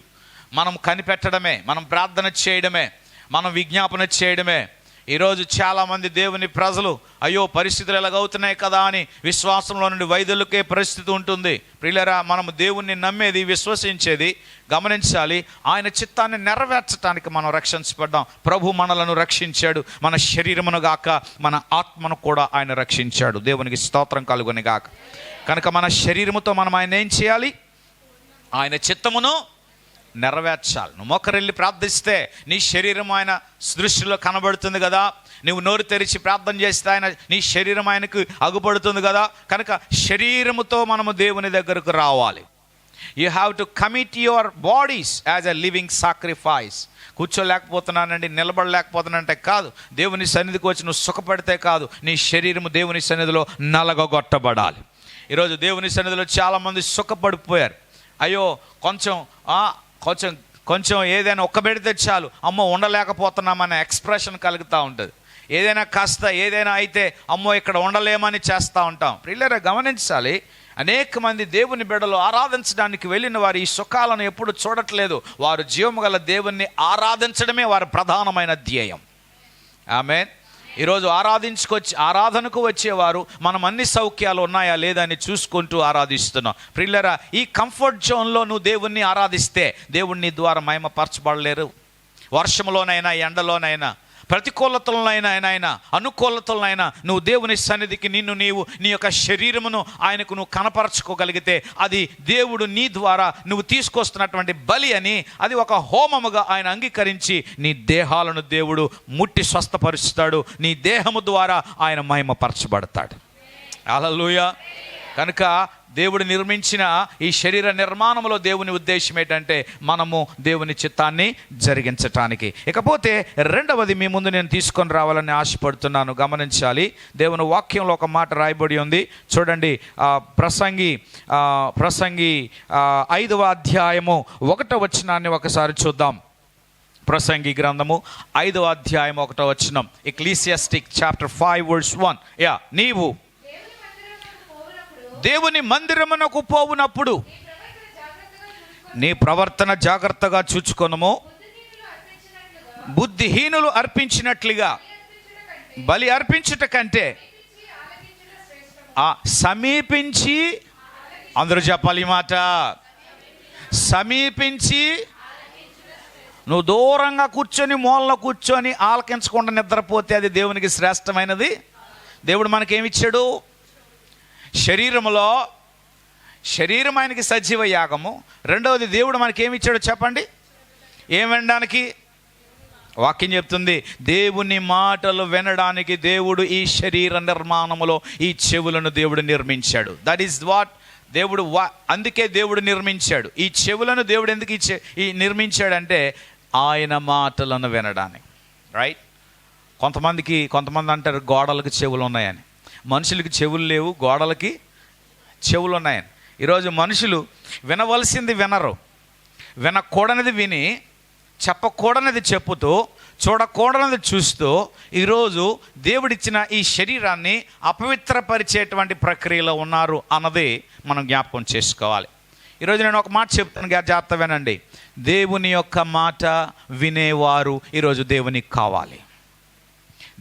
మనం కనిపెట్టడమే, మనం ప్రార్థన చేయడమే, మనం విజ్ఞాపన చేయడమే. ఈరోజు చాలామంది దేవుని ప్రజలు అయ్యో పరిస్థితులు ఎలాగవుతున్నాయి కదా అని విశ్వాసంలో నుండి వైదొలికే పరిస్థితి ఉంటుంది. ప్రియులారా, మనము దేవుణ్ణి నమ్మేది, విశ్వసించేది గమనించాలి. ఆయన చిత్తాన్ని నెరవేర్చడానికి మనం రక్షించబడ్డాం. ప్రభు మనలను రక్షించాడు. మన శరీరమును గాక మన ఆత్మను కూడా ఆయన రక్షించాడు. దేవునికి స్తోత్రం కలుగుని గాక. కనుక మన శరీరముతో మనం ఆయన ఏం చేయాలి? ఆయన చిత్తమును నెరవేర్చాలి. నువ్వు మొక్కరెళ్ళి ప్రార్థిస్తే నీ శరీరం ఆయన దృష్టిలో కనబడుతుంది కదా. నువ్వు నోరు తెరిచి ప్రార్థన చేస్తే ఆయన నీ శరీరం ఆయనకు అగుపడుతుంది కదా. కనుక శరీరముతో మనము దేవుని దగ్గరకు రావాలి. You have to commit your bodies as a living sacrifice. కూర్చోలేకపోతున్నానండి, నిలబడలేకపోతున్నానంటే కాదు. దేవుని సన్నిధికి వచ్చి నువ్వు సుఖపడితే కాదు, నీ శరీరము దేవుని సన్నిధిలో నలగొట్టబడాలి. ఈరోజు దేవుని సన్నిధిలో చాలామంది సుఖపడిపోయారు. అయ్యో కొంచెం ఏదైనా ఒక్క పెడితే చాలు, అమ్మో ఉండలేకపోతున్నామనే ఎక్స్ప్రెషన్ కలుగుతూ ఉంటుంది. ఏదైనా కాస్త ఏదైనా అయితే అమ్మో ఇక్కడ ఉండలేమని చేస్తూ ఉంటాం. ప్రియులారా గమనించాలి, అనేక మంది దేవుని బిడ్డలు ఆరాధించడానికి వెళ్ళిన వారు ఈ సుఖాలను ఎప్పుడు చూడట్లేదు. వారు జీవము గల దేవుణ్ణి ఆరాధించడమే వారి ప్రధానమైన ధ్యేయం. ఆమేన్. ఈరోజు ఆరాధనకు వచ్చేవారు మనం అన్ని సౌఖ్యాలు ఉన్నాయా లేదా అని చూసుకుంటూ ఆరాధిస్తున్నాం. ప్రియులారా, ఈ కంఫర్ట్ జోన్లో నువ్వు దేవుణ్ణి ఆరాధిస్తే దేవుణ్ణి ద్వారా మహిమపరచబడలేరు. వర్షంలోనైనా ఎండలోనైనా ప్రతికూలతలనైనా ఆయన అనుకూలతలనైనా నువ్వు దేవుని సన్నిధికి నీవు నీ యొక్క శరీరమును ఆయనకు నువ్వు కనపరచుకోగలిగితే అది దేవుడు నీ ద్వారా నువ్వు తీసుకొస్తున్నటువంటి బలి అని, అది ఒక హోమముగా ఆయన అంగీకరించి నీ దేహాలను దేవుడు ముట్టి స్వస్థపరుస్తాడు. నీ దేహము ద్వారా ఆయన మహిమపరచబడతాడు. హల్లెలూయా. కనుక దేవుడు నిర్మించిన ఈ శరీర నిర్మాణంలో దేవుని ఉద్దేశం ఏంటంటే మనము దేవుని చిత్తాన్ని జరిగించటానికి. ఇకపోతే రెండవది మీ ముందు నేను తీసుకొని రావాలని ఆశపడుతున్నాను. గమనించాలి, దేవుని వాక్యంలో ఒక మాట రాయబడి ఉంది. చూడండి, ప్రసంగి 5వ అధ్యాయము 1వ వచనాన్ని ఒకసారి చూద్దాం. ప్రసంగి గ్రంథము 5వ అధ్యాయం 1వ వచనం. ఎక్లీసియాస్టిక్ చాప్టర్ 5 verse 1. నీవు దేవుని మందిరమునకు పోవునప్పుడు నీ ప్రవర్తన జాగ్రత్తగా చూచుకొనుము. బుద్ధిహీనులు అర్పించినట్లుగా బలి అర్పించుట కంటే సమీపించి, అందరూ చెప్పాలి ఈ మాట, సమీపించి, నువ్వు దూరంగా కూర్చొని మూలలో కూర్చొని ఆలకించకుండా నిద్రపోతే అది దేవునికి శ్రేష్టమైనది. దేవుడు మనకేమిచ్చాడు? శరీరం ఆయనకి సజీవ యాగము. రెండవది, దేవుడు మనకి ఏమి ఇచ్చాడో చెప్పండి. ఏం వినడానికి? వాక్యం చెప్తుంది, దేవుని మాటలు వినడానికి దేవుడు ఈ శరీర నిర్మాణములో ఈ చెవులను దేవుడు నిర్మించాడు. దట్ ఈస్ వాట్ దేవుడు అందుకే దేవుడు నిర్మించాడు ఈ చెవులను. దేవుడు ఎందుకు నిర్మించాడంటే ఆయన మాటలను వినడానికి. రైట్? కొంతమంది అంటారు గోడలకు చెవులు ఉన్నాయని. మనుషులకి చెవులు లేవు, గోడలకి చెవులు ఉన్నాయని. ఈరోజు మనుషులు వినవలసింది వినరు, వినకూడనిది విని, చెప్పకూడనిది చెప్పుతూ, చూడకూడనిది చూస్తూ ఈరోజు దేవుడిచ్చిన ఈ శరీరాన్ని అపవిత్రపరిచేటువంటి ప్రక్రియలో ఉన్నారు అన్నది మనం జ్ఞాపకం చేసుకోవాలి. ఈరోజు నేను ఒక మాట చెప్తాను, జాగ్రత్త వినండి. దేవుని యొక్క మాట వినేవారు ఈరోజు దేవునికి కావాలి.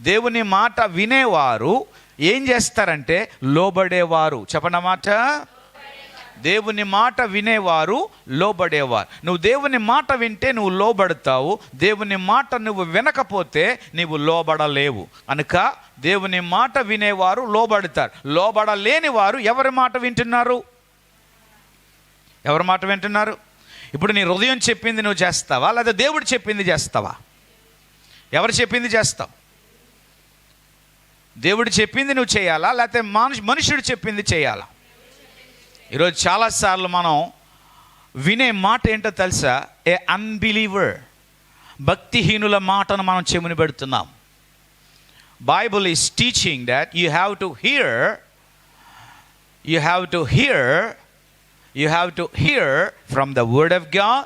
దేవుని మాట వినేవారు ఏం చేస్తారంటే లోబడేవారు. చెప్పండి మాట. దేవుని మాట వినేవారు లోబడేవారు. నువ్వు దేవుని మాట వింటే నువ్వు లోబడతావు. దేవుని మాట నువ్వు వినకపోతే నువ్వు లోబడలేవు. కనుక దేవుని మాట వినేవారు లోబడతారు. లోబడలేని వారు ఎవరి మాట వింటున్నారు? ఎవరి మాట వింటున్నారు? ఇప్పుడు నీ హృదయం చెప్పింది నువ్వు చేస్తావా, లేదా దేవుడు చెప్పింది చేస్తావా? ఎవరు చెప్పింది చేస్తావు? దేవుడు చెప్పింది నువ్వు చేయాలా, లేకపోతే మనుషుడు చెప్పింది చేయాలా? ఈరోజు చాలాసార్లు మనం వినే మాట ఏంటో తెలుసా? ఏ అన్బిలీవర్, భక్తిహీనుల మాటను మనం చెవిని పెడుతున్నాం. Bible is teaching that you have to here from the word of God.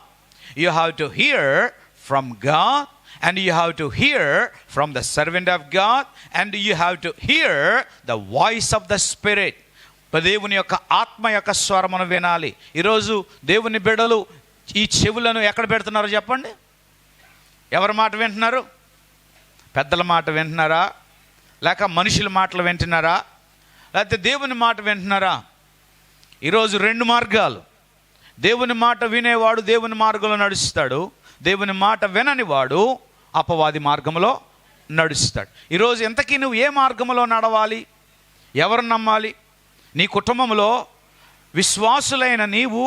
You have to here from God. And you have to hear from the servant of God, and you have to hear the voice of the Spirit. దేవుని యొక్క ఆత్మ యొక్క స్వరమును వినాలి. ఈరోజు దేవుని బిడ్డలు ఈ చెవులను ఎక్కడ పెడుతున్నారో చెప్పండి. ఎవరి మాట వింటున్నారు? పెద్దల మాట వింటున్నారా, లేక మనుషుల మాటలు వింటున్నారా, లేకపోతే దేవుని మాట వింటున్నారా? ఈరోజు రెండు మార్గాలు. దేవుని మాట వినేవాడు దేవుని మార్గంలో నడుస్తాడు. దేవుని మాట వినని వాడు అపవాది మార్గంలో నడుస్తాడు. ఈరోజు ఎంతకీ నువ్వు ఏ మార్గంలో నడవాలి? ఎవరు నమ్మాలి? నీ కుటుంబంలో విశ్వాసులైన నీవు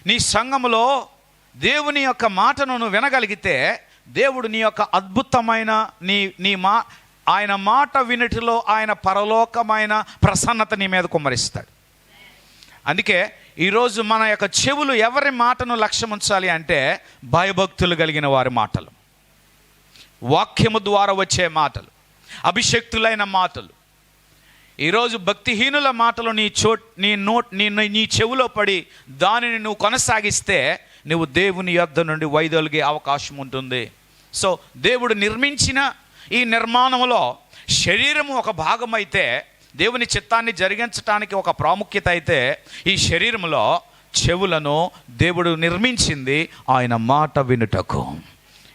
నీ సంఘములో దేవుని యొక్క మాటను నువ్వు వినగలిగితే దేవుడు నీ యొక్క అద్భుతమైన ఆయన మాట వినుటిలో ఆయన పరలోకమైన ప్రసన్నత నీ మీద కుమ్మరిస్తాడు. అందుకే ఈరోజు మన యొక్క చెవులు ఎవరి మాటను లక్ష్యం ఉంచాలి అంటే భయభక్తులు కలిగిన వారి మాటలు, వాక్యము ద్వారా వచ్చే మాటలు, అభిషక్తులైన మాటలు. ఈరోజు భక్తిహీనుల మాటలు నీ చెవులో పడి దానిని నువ్వు కొనసాగిస్తే నువ్వు దేవుని యొద్ద నుండి వైదొలిగే అవకాశం ఉంటుంది. సో దేవుడు నిర్మించిన ఈ నిర్మాణంలో శరీరము ఒక భాగం అయితే, దేవుని చిత్తాన్ని జరిగించటానికి ఒక ప్రాముఖ్యత అయితే, ఈ శరీరంలో చెవులను దేవుడు నిర్మించింది ఆయన మాట వినుటకు.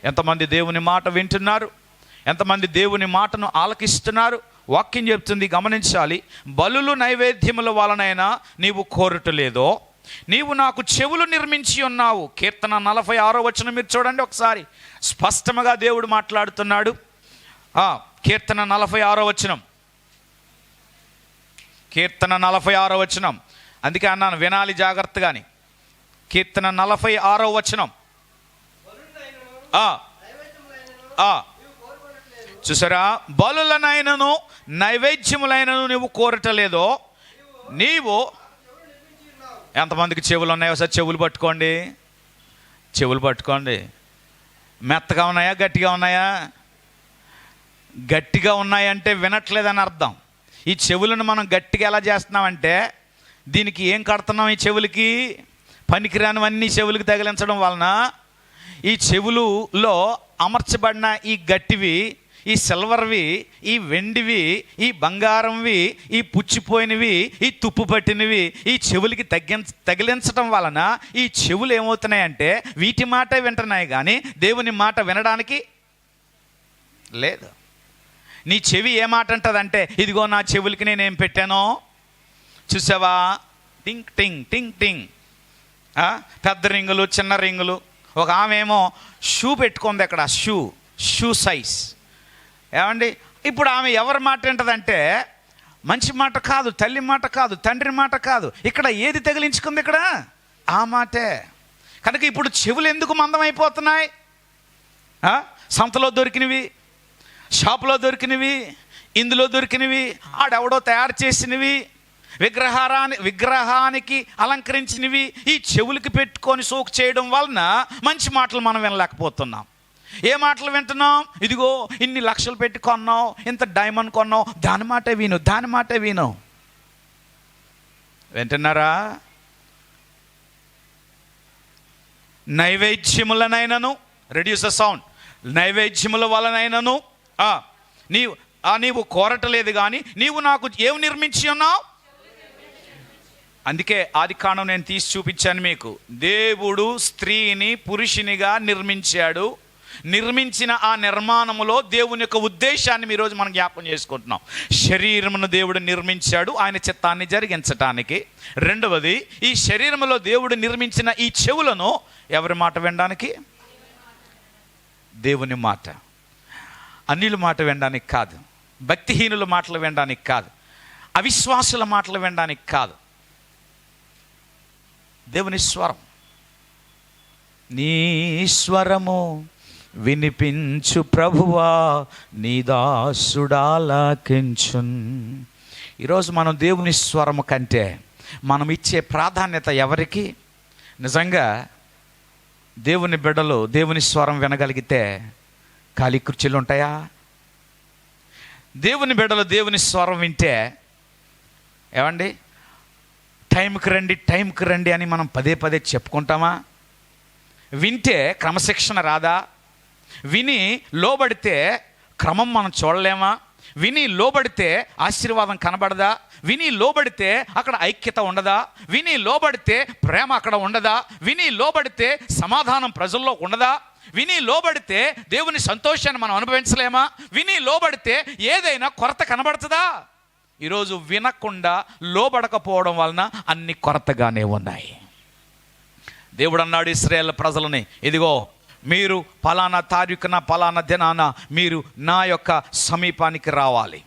ఎంతమంది దేవుని మాట వింటున్నారు? ఎంతమంది దేవుని మాటను ఆలకిస్తున్నారు? వాక్యం చెప్తుంది, గమనించాలి. బలులు నైవేద్యముల వలనైనా నీవు కోరటలేదో, నీవు నాకు చెవులు నిర్మించి ఉన్నావు. కీర్తన 46వ వచనం మీరు చూడండి ఒకసారి. స్పష్టంగా దేవుడు మాట్లాడుతున్నాడు. కీర్తన 46వ వచనం. కీర్తన 46వ వచనం. అందుకే అన్నాను వినాలి జాగ్రత్తగాని. కీర్తన 46వ వచనం. చూసారా, బలులనైనను నైవేద్యములైనను నువ్వు కోరటలేదో నీవు. ఎంతమందికి చెవులు ఉన్నాయో సార్ చెవులు పట్టుకోండి, చెవులు పట్టుకోండి. మెత్తగా ఉన్నాయా గట్టిగా ఉన్నాయా? గట్టిగా ఉన్నాయంటే వినట్లేదని అర్థం. ఈ చెవులను మనం గట్టిగా ఎలా చేస్తున్నామంటే, దీనికి ఏం కడుతున్నాం? ఈ చెవులకి పనికిరానివన్నీ చెవులకి తగిలించడం వలన ఈ చెవులలో అమర్చబడిన ఈ గట్టివి, ఈ సిల్వర్వి, ఈ వెండివి, ఈ బంగారంవి, ఈ పుచ్చిపోయినవి, ఈ తుప్పు పట్టినవి ఈ చెవులకి తగిలించడం వలన ఈ చెవులు ఏమవుతున్నాయంటే వీటి మాట వింటున్నాయి కానీ దేవుని మాట వినడానికి లేదు. నీ చెవి ఏ మాట అంటదంటే, ఇదిగో నా చెవులకి నేనేం పెట్టానో చూసావా, టింగ్ టింగ్ టింగ్ టింగ్, పెద్ద రింగులు చిన్న రింగులు. ఒక ఆమె ఏమో షూ పెట్టుకుంది అక్కడ, షూ సైజ్. ఏమండి, ఇప్పుడు ఆమె ఎవరి మాట వింటదంటే మంచి మాట కాదు, తల్లి మాట కాదు, తండ్రి మాట కాదు, ఇక్కడ ఏది తగిలించుకుంది? ఇక్కడ ఆ మాటే. కనుక ఇప్పుడు చెవులు ఎందుకు మందమైపోతున్నాయి? సంతలో దొరికినవి, షాపులో దొరికినవి, ఇందులో దొరికినవి, ఆడెవడో తయారు చేసినవి, విగ్రహానికి అలంకరించినవి ఈ చెవులకి పెట్టుకొని సోకు చేయడం వలన మంచి మాటలు మనం వినలేకపోతున్నాం. ఏ మాటలు వింటున్నాం? ఇదిగో ఇన్ని లక్షలు పెట్టి కొన్నావు, ఇంత డైమండ్ కొన్నావు, దాని మాటే విను, దాని మాటే విను. వింటున్నారా? నైవేద్యములనైనను, రెడ్యూస్ ద సౌండ్, నైవేద్యముల వలనైనను నీవు కోరటలేదు కానీ నీవు నాకు ఏమి నిర్మించి ఉన్నావు? అందుకే ఆదికాండం నేను తీసి చూపించాను మీకు. దేవుడు స్త్రీని పురుషునిగా నిర్మించాడు. నిర్మించిన ఆ నిర్మాణములో దేవుని యొక్క ఉద్దేశాన్ని ఈరోజు మనం జ్ఞాపకం చేసుకుంటున్నాం. శరీరమును దేవుడు నిర్మించాడు ఆయన చిత్తాన్ని జరిగించటానికి. రెండవది, ఈ శరీరములో దేవుడు నిర్మించిన ఈ చెవులను ఎవరి మాట వినడానికి? దేవుని మాట. అన్యుల మాట వినడానికి కాదు, భక్తిహీనుల మాటలు వినడానికి కాదు, అవిశ్వాసుల మాటలు వినడానికి కాదు. దేవుని స్వరం. నీ స్వరము వినిపించు ప్రభువా, నీ దాసుడాలకించున్. ఈరోజు మనం దేవుని స్వరము కంటే మనం ఇచ్చే ప్రాధాన్యత ఎవరికి? నిజంగా దేవుని బిడ్డలు దేవుని స్వరం వినగలిగితే ఖాళీ కుర్చీలు ఉంటాయా? దేవుని బిడ్డలు దేవుని స్వరం వింటే ఏమండి, టైంకి రండి అని మనం పదే పదే చెప్పుకుంటామా? వింటే క్రమశిక్షణ రాదా? విని లోబడితే క్రమం మనం చూడలేమా? విని లోబడితే ఆశీర్వాదం కనబడదా? విని లోబడితే అక్కడ ఐక్యత ఉండదా? విని లోబడితే ప్రేమ అక్కడ ఉండదా? విని లోబడితే సమాధానం ప్రజల్లో ఉండదా? విని లోబడితే దేవుని సంతోషాన్ని మనం అనుభవించలేమా? విని లోబడితే ఏదైనా కొరత కనబడుతుందా? ఈరోజు వినకుండా లోబడకపోవడం వలన అన్ని కొరతగానే ఉన్నాయి. దేవుడు అన్నాడు ఇశ్రాయేలు ప్రజలని, ఇదిగో మీరు పలానా తారీఖున పలానా దినాన మీరు నా యొక్క సమీపానికి రావాలి.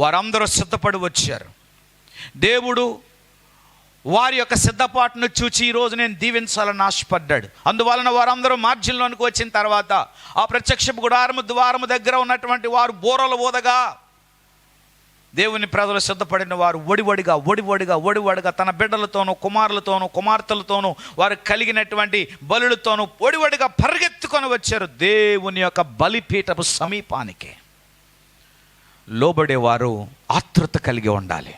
వారందరూ సిద్ధపడి వచ్చారు. దేవుడు వారి యొక్క సిద్ధపాటును చూచి ఈరోజు నేను దీవించాలని ఆశపడ్డాడు. అందువలన వారందరూ మార్జిన్లోనికి వచ్చిన తర్వాత ఆ ప్రత్యక్షపు గుడారము ద్వారము దగ్గర ఉన్నటువంటి వారు బోరలు ఊదగా, దేవుని ప్రజలు సిద్ధపడిన వారు ఒడివడిగా తన బిడ్డలతోనూ కుమారులతోనూ కుమార్తెలతోనూ వారు కలిగినటువంటి బలులతోనూ ఒడివడిగా పరిగెత్తుకొని వచ్చారు దేవుని యొక్క బలిపీఠపు సమీపానికి. లోబడేవారు ఆతృత కలిగి ఉండాలి.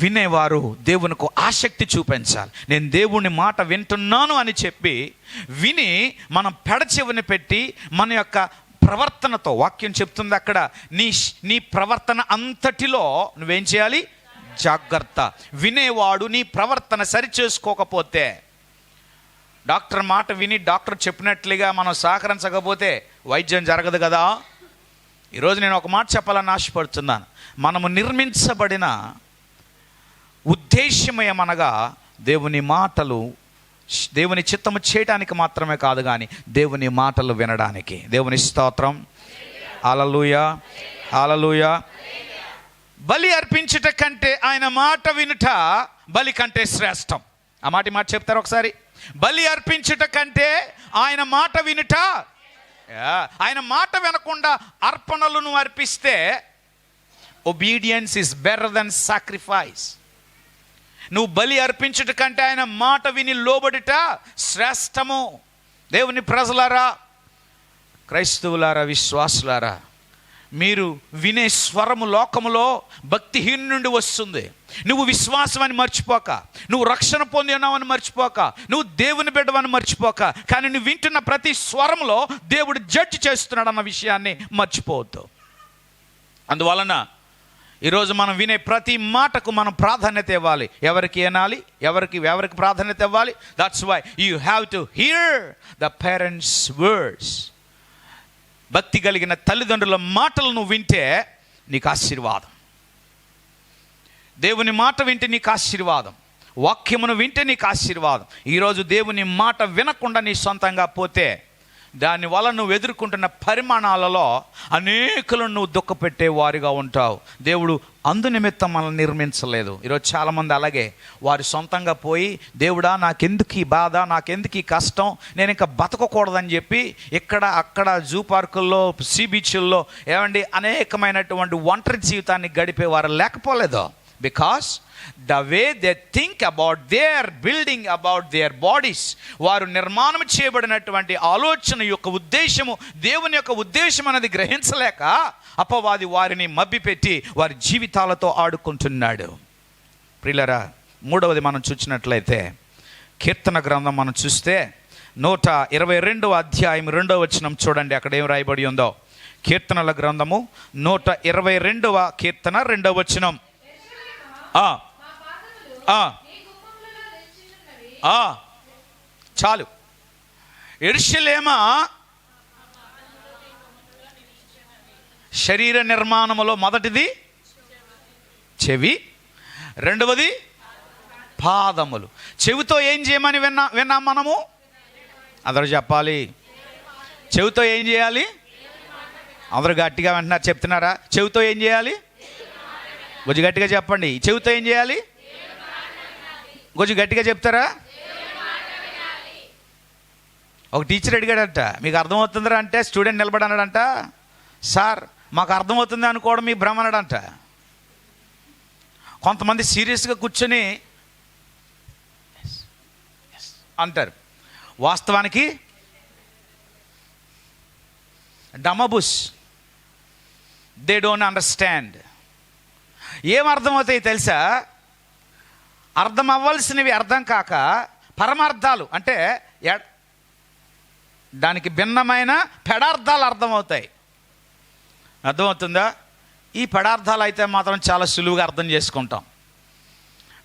వినేవారు దేవునికి ఆసక్తి చూపించాలి. నేను దేవుని మాట వింటున్నాను అని చెప్పి విని మనం పెడచెవిని పెట్టి మన యొక్క ప్రవర్తనతో, వాక్యం చెప్తుంది అక్కడ, నీ ప్రవర్తన అంతటిలో నువ్వేం చేయాలి? జాగ్రత్త. వినేవాడు నీ ప్రవర్తన సరిచేసుకోకపోతే, డాక్టర్ మాట విని డాక్టర్ చెప్పినట్లుగా మనం సహకరించకపోతే వైద్యం జరగదు కదా. ఈరోజు నేను ఒక మాట చెప్పాలని ఆశపడుతున్నాను. మనము నిర్మించబడిన ఉద్దేశమేమనగా దేవుని మాటలు, దేవుని చిత్తము చేయడానికి మాత్రమే కాదు కానీ దేవుని మాటలు వినడానికి. దేవుని స్తోత్రం. హల్లెలూయా, హల్లెలూయా. బలి అర్పించుట కంటే ఆయన మాట వినుట బలి కంటే శ్రేష్టం. ఆ మాట చెప్తారు ఒకసారి. బలి అర్పించుట కంటే ఆయన మాట వినుట. ఆయన మాట వినకుండా అర్పణలు నువ్వు అర్పిస్తే obedience is better than sacrifice. నువ్వు బలి అర్పించుట కంటే ఆయన మాట విని లోబడుట శ్రేష్టము. దేవుని ప్రజలారా, క్రైస్తవులారా, విశ్వాసులారా, మీరు వినే స్వరము లోకములో భక్తిహీను నుండి వస్తుంది. నువ్వు విశ్వాసం అని మర్చిపోక, నువ్వు రక్షణ పొంది ఉన్నావని మర్చిపోక, నువ్వు దేవుని బిడ్డవని మర్చిపోక, కానీ నువ్వు వింటున్న ప్రతి స్వరంలో దేవుడు జడ్జి చేస్తున్నాడు అన్న విషయాన్ని మర్చిపోవద్దు. అందువలన ఈరోజు మనం వినే ప్రతి మాటకు మనం ప్రాధాన్యత ఇవ్వాలి. ఎవరికి వినాలి, ఎవరికి ప్రాధాన్యత ఇవ్వాలి? That's why you have to hear the parents words. భక్తి కలిగిన తల్లిదండ్రుల మాటలు నువ్వు వింటే నీకు ఆశీర్వాదం. దేవుని మాట వింటే నీకు ఆశీర్వాదం. వాక్యమును వింటే నీకు ఆశీర్వాదం. ఈరోజు దేవుని మాట వినకుండా నీ సొంతంగా పోతే దానివల్ల నువ్వు ఎదుర్కొంటున్న పరిమాణాలలో అనేకులను నువ్వు దుఃఖపెట్టే వారిగా ఉంటావు. దేవుడు అందునిమిత్తం మనల్ని నిర్మించలేదు. ఈరోజు చాలామంది అలాగే వారి సొంతంగా పోయి, దేవుడా నాకెందుకు ఈ బాధ, నాకెందుకు ఈ కష్టం, నేను ఇంకా బతకకూడదని చెప్పి ఇక్కడ అక్కడ జూ పార్కుల్లో, సీ బీచ్ల్లో అనేకమైనటువంటి ఒంటరి జీవితాన్ని గడిపేవారు లేకపోలేదు. Because the way they think about their building, about their bodies, వారు నిర్మాణం చేయబడినటువంటి ఆలోచన యొక్క ఉద్దేశము, దేవుని యొక్క ఉద్దేశం అనేది గ్రహించలేక అపవాది వారిని మభ్యపెట్టి వారి జీవితాలతో ఆడుకుంటున్నాడు. ప్రియులారా, మూడవది మనం చూసినట్లయితే కీర్తన గ్రంథం మనం చూస్తే 122వ అధ్యాయం 2వ వచనం చూడండి. అక్కడ ఏం రాయబడి ఉందో. కీర్తనల గ్రంథము 122వ కీర్తన 2వ వచనం. చాలు. యెరూషలేమా, శరీర నిర్మాణములో మొదటిది చెవి, రెండవది పాదములు. చెవితో ఏం చేయమని విన్నాం మనము? అందరూ చెప్పాలి. చెవితో ఏం చేయాలి? అందరూ గట్టిగా వింటున్నారు, చెప్తున్నారా? చెవితో ఏం చేయాలి? కొంచెం గట్టిగా చెప్పండి. చెవితో ఏం చేయాలి? కొంచెం గట్టిగా చెప్తారా? ఒక టీచర్ అడిగాడట, మీకు అర్థమవుతుందా అంటే స్టూడెంట్ నిలబడి అన్నాడంట, సార్ మాకు అర్థమవుతుంది అనుకోవడం మీ భ్రమ అన్నాడంట. కొంతమంది సీరియస్గా కూర్చొని అంటారు, వాస్తవానికి డమబుస్, దే డోంట్ అండర్స్టాండ్. ఏం అర్థమవుతాయి తెలుసా? అర్థం అవ్వాల్సినవి అర్థం కాక పరమార్థాలు అంటే దానికి భిన్నమైన పెడార్థాలు అర్థమవుతాయి. అర్థమవుతుందా? ఈ పెడార్థాలు అయితే మాత్రం చాలా సులువుగా అర్థం చేసుకుంటాం.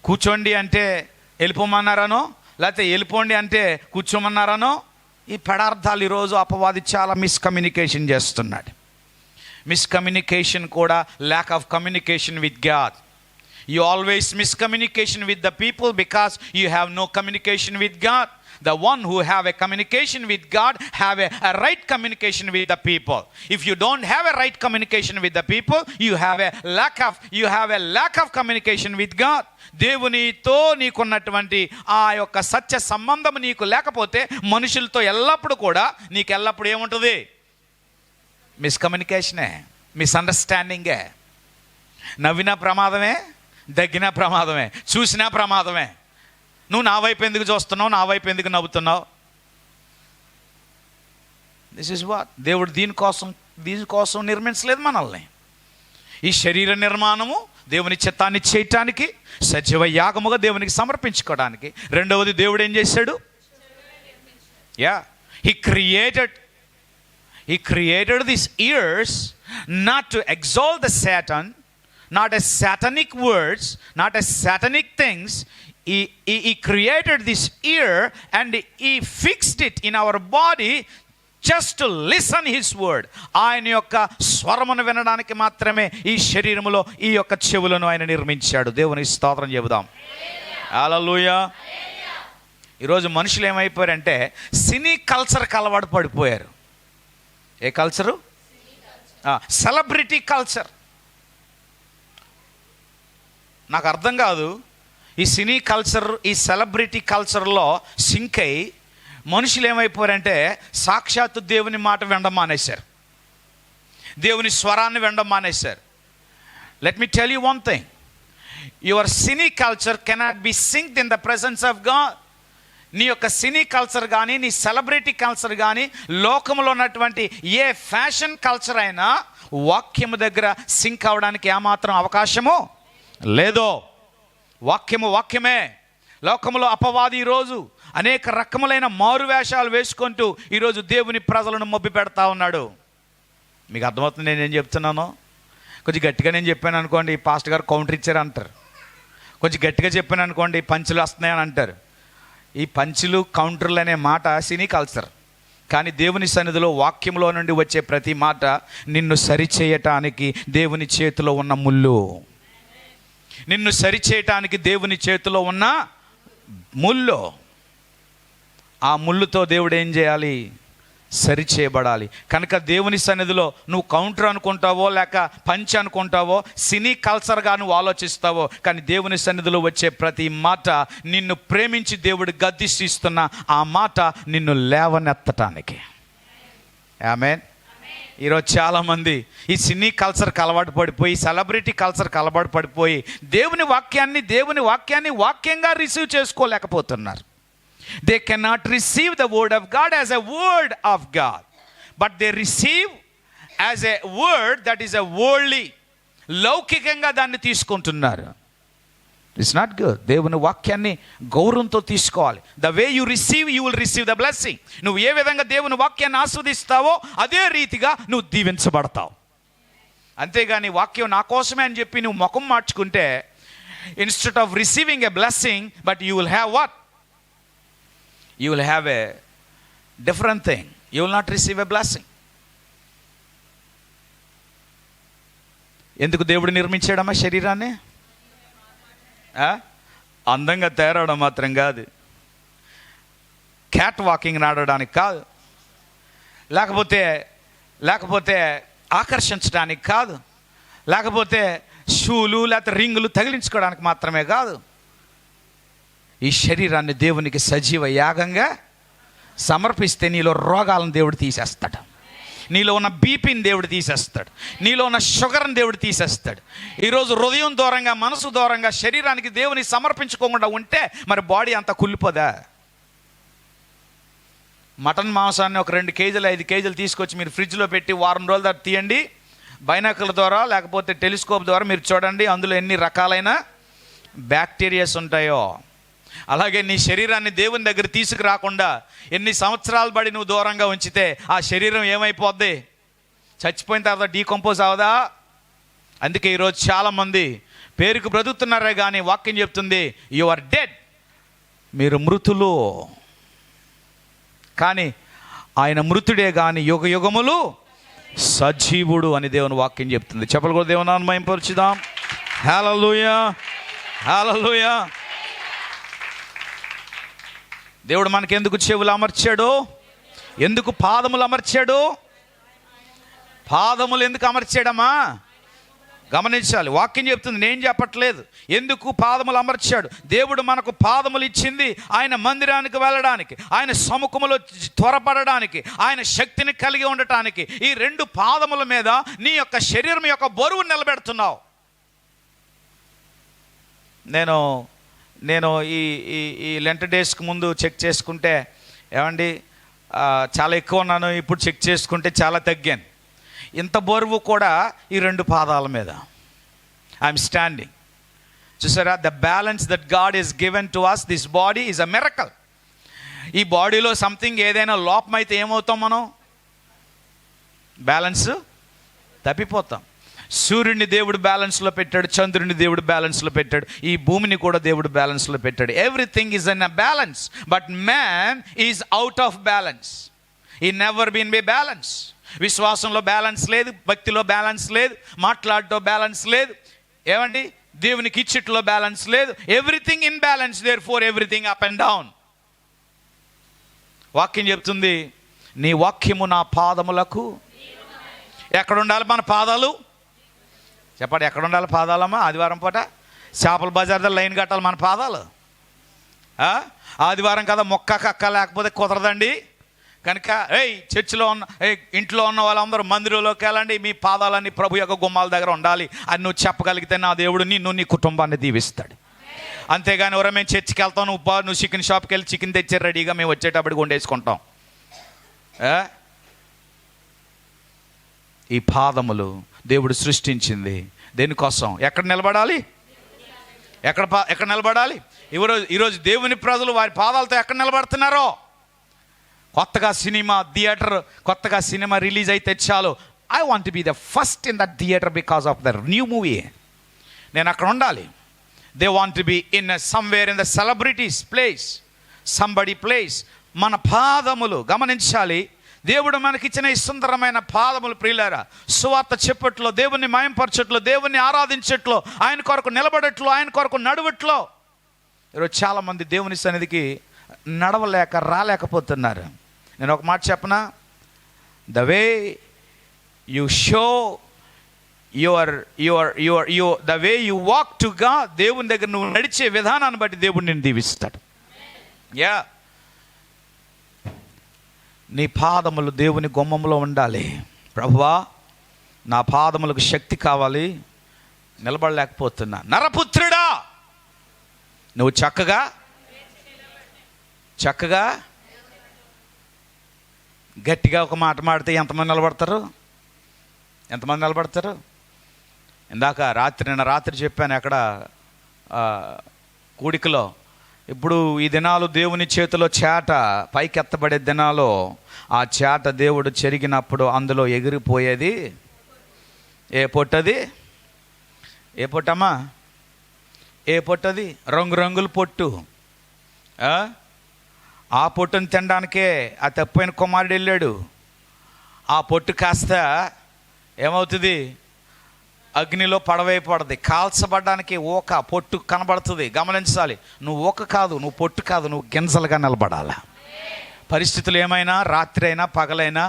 కూర్చోండి అంటే వెళ్ళిపోమన్నారనో, లేకపోతే వెళ్ళిపోండి అంటే కూర్చోమన్నారనో, ఈ పెడార్థాలు ఈరోజు అపవాది చాలా మిస్కమ్యూనికేషన్ చేస్తున్నాడు. మిస్కమ్యూనికేషన్ కూడా lack of communication with God. You always miscommunication with the people because you have no communication with God. The one who have a communication with God have a right communication with the people. If you don't have a right communication with the people, you have a lack of communication with God. దేవునితో నీకున్నటువంటి ఆ యొక్క సత్య సంబంధం నీకు లేకపోతే మనుషులతో ఎల్లప్పుడూ కూడా నీకు ఎల్లప్పుడూ ఏముంటుంది? మిస్కమ్యూనికేషనే, మిస్అండర్స్టాండింగే. నవ్వినా ప్రమాదమే, దగ్గినా ప్రమాదమే, చూసినా ప్రమాదమే. నువ్వు నా వైపు ఎందుకు చూస్తున్నావు, నా వైపు ఎందుకు నవ్వుతున్నావు? దిస్ ఇస్ వాట్ దేవుడు దీనికోసం నిర్మించలేదు మనల్ని. ఈ శరీర నిర్మాణము దేవుని చిత్తాన్ని చేయటానికి, సజీవ యాగముగా దేవునికి సమర్పించుకోవడానికి. రెండవది దేవుడు ఏం చేశాడు? He created these ears not to exalt the Satan, not as satanic words, not as satanic things. He created this ear and he fixed it in our body just to listen his word. ఆయన యొక్క స్వరమును వినడానికి మాత్రమే ఈ శరీరములో ఈ యొక్క చెవులను ఆయన నిర్మించాడు. దేవునికి స్తోత్రం చెబుదాం. హల్లెలూయా. ఈరోజు మనుషులు ఏమైపోయారంటే సినీ కల్చర్కి అలవాటు పడిపోయారు. ఏ కల్చరు? Celebrity culture. నాకు అర్థం కాదు, ఈ సినీ కల్చర్, ఈ సెలబ్రిటీ కల్చర్లో సింక్ అయి మనుషులు ఏమైపోయారంటే సాక్షాత్తు దేవుని మాట వినడం మానేశారు, దేవుని స్వరాన్ని వినడం మానేశారు. Let me tell you one thing, your cine culture cannot be synced in the presence of God. నీ యొక్క సినీ కల్చర్ కానీ, నీ సెలబ్రిటీ కల్చర్ కానీ, లోకంలో ఉన్నటువంటి ఏ ఫ్యాషన్ కల్చర్ అయినా వాక్యము దగ్గర సింక్ అవడానికి ఏమాత్రం అవకాశము లేదో. వాక్యమే. లోకములో అపవాది ఈరోజు అనేక రకములైన మారు వేషాలు వేసుకుంటూ ఈరోజు దేవుని ప్రజలను మభ్య పెడతా ఉన్నాడు. మీకు అర్థమవుతుంది నేనేం చెప్తున్నాను? కొంచెం గట్టిగా నేను చెప్పాను అనుకోండి, పాస్టర్ గారు కౌంటర్ ఇచ్చారు అంటారు. కొంచెం గట్టిగా చెప్పాను అనుకోండి, పంచులు వస్తున్నాయని అంటారు. ఈ పంచులు కౌంటర్లు అనే మాట సినీ కల్చర్. కానీ దేవుని సన్నిధిలో వాక్యంలో నుండి వచ్చే ప్రతి మాట నిన్ను సరిచేయటానికి దేవుని చేతిలో ఉన్న ముళ్ళు. నిన్ను సరిచేయటానికి దేవుని చేతిలో ఉన్న ముళ్ళు. ఆ ముళ్ళుతో దేవుడు ఏం చేయాలి? సరిచేయబడాలి. కనుక దేవుని సన్నిధిలో నువ్వు కౌంటర్ అనుకుంటావో, లేక పంచ్ అనుకుంటావో, సినీ కల్చర్గా నువ్వు ఆలోచిస్తావో, కానీ దేవుని సన్నిధిలో వచ్చే ప్రతి మాట నిన్ను ప్రేమించి దేవుడు గద్దిస్తున్న ఆ మాట నిన్ను లేవనెత్తటానికి. ఆమేన్. ఈరోజు చాలామంది ఈ సినీ కల్చర్కి అలవాటు పడిపోయి, సెలబ్రిటీ కల్చర్కి అలవాటు పడిపోయి దేవుని వాక్యాన్ని వాక్యంగా receive చేసుకోలేకపోతున్నారు. They cannot receive the word of God as a word of God, but they receive as a word that is a worldly, లౌకికంగా దాన్ని తీసుకుంటున్నారు. It's not good. దేవుని వాక్యాన్ని గౌరవంతో తీసుకోవాలి. The way you receive, you will receive the blessing. నువ్వు ఏ విధంగా దేవుని వాక్యాన్ని ఆస్వాదిస్తావో అదే రీతిగా నువ్వు దీవించబడతావు. అంతేగాని వాక్యం నా కోసమే అని చెప్పి నువ్వు ముఖం మార్చుకుంటే, instead of receiving a blessing, but you will have what? You will have a different thing. You will not receive a blessing. ఎందుకు దేవుడు నిర్మించాడమ్మా శరీరాన్ని? అందంగా తయారవడం మాత్రం కాదు, క్యాట్ వాకింగ్ నాడడానికి కాదు, లేకపోతే ఆకర్షించడానికి కాదు, లేకపోతే షూలు లేకపోతే రింగులు తగిలించుకోవడానికి మాత్రమే కాదు. ఈ శరీరాన్ని దేవునికి సజీవ యాగంగా సమర్పిస్తే నీలో రోగాలను దేవుడు తీసేస్తాడు, నీలో ఉన్న బీపీని దేవుడు తీసేస్తాడు, నీలో ఉన్న షుగర్ని దేవుడు తీసేస్తాడు. ఈరోజు హృదయం దూరంగా, మనసు దూరంగా శరీరానికి దేవుని సమర్పించుకోకుండా ఉంటే మరి బాడీ అంతా కుళ్ళిపోదా? మటన్ మాంసాన్ని ఒక 2 కేజీలు 5 కేజీలు తీసుకొచ్చి మీరు ఫ్రిడ్జ్లో పెట్టి వారం రోజుల తర్వాత తీయండి, బైనాకులర్ ద్వారా లేకపోతే టెలిస్కోప్ ద్వారా మీరు చూడండి, అందులో ఎన్ని రకాలైన బ్యాక్టీరియాస్ ఉంటాయో. అలాగే నీ శరీరాన్ని దేవుని దగ్గర తీసుకురాకుండా ఎన్ని సంవత్సరాలు బడి నువ్వు దూరంగా ఉంచితే ఆ శరీరం ఏమైపోద్ది? చచ్చిపోయిన తర్వాత డీకంపోజ్ అవదా? అందుకే ఈరోజు చాలామంది పేరుకు బ్రతుకుతున్నారే కానీ వాక్యం చెప్తుంది యు ఆర్ డెడ్, మీరు మృతులు. కానీ ఆయన మృతుడే కానీ యుగ యుగములు సజీవుడు అని దేవుని వాక్యం చెప్తుంది. చెప్పలు కూడా దేవుని నామమున మహిమపరచుదాం. హల్లెలూయా, హల్లెలూయా. దేవుడు మనకి ఎందుకు చెవులు అమర్చాడు? ఎందుకు పాదములు అమర్చాడు? పాదములు ఎందుకు అమర్చాడమ్మా? గమనించాలి, వాక్యం చెప్తుంది, నేను చెప్పట్లేదు. ఎందుకు పాదములు అమర్చాడు? దేవుడు మనకు పాదములు ఇచ్చింది ఆయన మందిరానికి వెళ్ళడానికి, ఆయన సముఖములో త్వరపడడానికి, ఆయన శక్తిని కలిగి ఉండటానికి. ఈ 2 పాదముల మీద నీ యొక్క శరీరం యొక్క బరువు నిలబెడుతున్నావు. నేను ఈ లెంట్ డేస్కి ముందు చెక్ చేసుకుంటే, ఏమండి చాలా ఎక్కువ ఉన్నాను, ఇప్పుడు చెక్ చేసుకుంటే చాలా తగ్గాను. ఇంత బరువు కూడా ఈ 2 పాదాల మీద ఐఎమ్ స్టాండింగ్. చూసారా? The balance that God is given to us, this body is a miracle. ఈ బాడీలో సంథింగ్ ఏదైనా లోపం అయితే ఏమవుతాం? మనం బ్యాలెన్స్ తప్పిపోతాం. సూర్యుడిని దేవుడు బ్యాలెన్స్లో పెట్టాడు, చంద్రుడిని దేవుడు బ్యాలెన్స్లో పెట్టాడు, ఈ భూమిని కూడా దేవుడు బ్యాలెన్స్లో పెట్టాడు. Everything is in a balance, but man is out of balance. ఈ నెవర్ బీన్ బై బ్యాలెన్స్. విశ్వాసంలో బ్యాలెన్స్ లేదు, భక్తిలో బ్యాలెన్స్ లేదు, మాట్లాడటం బ్యాలెన్స్ లేదు, ఏమండి దేవునికి ఇచ్చిట్లో బ్యాలెన్స్ లేదు. Everything in balance, therefore everything up and down. వాక్యం చెప్తుంది, నీ వాక్యము నా పాదములకు ఎక్కడ ఉండాలి మన పాదాలు? చెప్పండి, ఎక్కడ ఉండాలి పాదాలమ్మా? ఆదివారం పూట చేపల బజార్ లైన్ కట్టాలి మన పాదాలు. ఆదివారం కదా మొక్క కక్క లేకపోతే కుదరదండి. కనుక చర్చిలో ఉన్న ఇంట్లో ఉన్న వాళ్ళందరూ మందిరంలోకి వెళ్ళండి, మీ పాదాలన్నీ ప్రభు యొక్క గుమ్మాల దగ్గర ఉండాలి అని నువ్వు చెప్పగలిగితే నా దేవుడు నిన్ను నీ కుటుంబాన్ని దీవిస్తాడు. అంతేగాని ఎవరో మేము చర్చికి వెళ్తాం, నువ్వు చికెన్ షాప్కి వెళ్ళి చికెన్ తెచ్చి రెడీగా మేము వచ్చేటప్పటికి వండేసుకుంటాం. ఈ పాదములు దేవుడు సృష్టించింది దేనికోసం? ఎక్కడ నిలబడాలి? ఎక్కడ నిలబడాలి? ఈరోజు దేవుని ప్రజలు వారి పాదాలతో ఎక్కడ నిలబడుతున్నారో? కొత్తగా సినిమా రిలీజ్ అయితే చాలు, I want be the first in that theatre because of the new movie. నేను అక్కడ ఉండాలి. They want be in somewhere in the celebrities place, somebody place. మన పాదములు గమనించాలి. దేవుడు మనకిచ్చిన ఈ సుందరమైన పాదములు ప్రియులారా, సువార్త చెప్పట్లో, దేవుణ్ణి మయంపరచట్లో, దేవుణ్ణి ఆరాధించట్లో, ఆయన కొరకు నిలబడట్లో, ఆయన కొరకు నడువట్లో. ఈరోజు చాలామంది దేవుని సన్నిధికి నడవలేక రాలేకపోతున్నారు. నేను ఒక మాట చెప్పనా? The way you show the way you walk to God, దేవుని దగ్గర నువ్వు నడిచే విధానాన్ని బట్టి దేవుడు నిన్ను దీవిస్తాడు. నీ పాదములు దేవుని గుమ్మంలో ఉండాలి. ప్రభువా, నా పాదములకు శక్తి కావాలి, నిలబడలేకపోతున్నా. నరపుత్రుడా, నువ్వు చక్కగా గట్టిగా ఒక మాట మాడితే ఎంతమంది నిలబడతారు? ఇందాక నిన్న రాత్రి చెప్పాను అక్కడ కూడికలో. ఇప్పుడు ఈ దినాలు దేవుని చేతిలో చేట పైకెత్తబడే దినాలు. ఆ చేట దేవుడు చెరిగినప్పుడు అందులో ఎగిరిపోయేది ఏ పొట్టమ్మా? రంగురంగుల పొట్టు. ఆ పొట్టును తినడానికే ఆ తప్పైన కుమారుడు వెళ్ళాడు. ఆ పొట్టు కాస్త ఏమవుతుంది? అగ్నిలో పడవేయబడది. కాల్చబడ్డానికి పొట్టు కనబడుతుంది. గమనించాలి, నువ్వు నువ్వు పొట్టు కాదు, నువ్వు గింజలుగా నిలబడాల. పరిస్థితులు ఏమైనా, రాత్రి అయినా పగలైనా,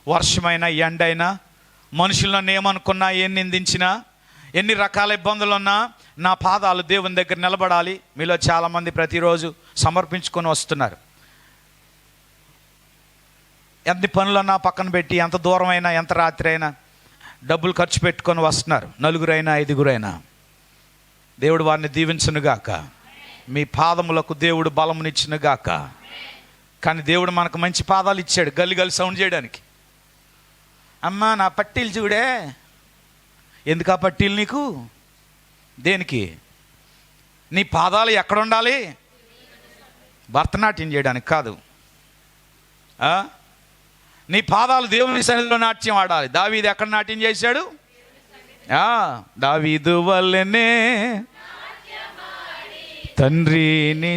వర్షమైనా ఎండైనా, మనుషులు నన్ను ఏమనుకున్నా, ఏం నిందించినా, ఎన్ని రకాల ఇబ్బందులున్నా నా పాదాలు దేవుని దగ్గర నిలబడాలి. మీలో చాలామంది ప్రతిరోజు సమర్పించుకొని వస్తున్నారు. ఎన్ని పనులన్నా పక్కన పెట్టి, ఎంత దూరమైనా, ఎంత రాత్రి అయినా డబ్బులు ఖర్చు పెట్టుకొని వస్తున్నారు. 4 5 దేవుడు వారిని దీవించునుగాక. మీ పాదములకు దేవుడు బలమునిచ్చునుగాక. కానీ దేవుడు మనకు మంచి పాదాలు ఇచ్చాడు, గల్లి సౌండ్ చేయడానికి. అమ్మా, నా పట్టీలు చూడే. ఎందుకు ఆ పట్టీలు నీకు? దేనికి? నీ పాదాలు ఎక్కడ ఉండాలి? భరతనాట్యం చేయడానికి కాదు. నీ పాదాలు దేవుని సన్నిధిలో నాట్యం ఆడాలి. దావీదు ఎక్కడ నాట్యం చేశాడు? దావీదు వల్లనే తండ్రిని.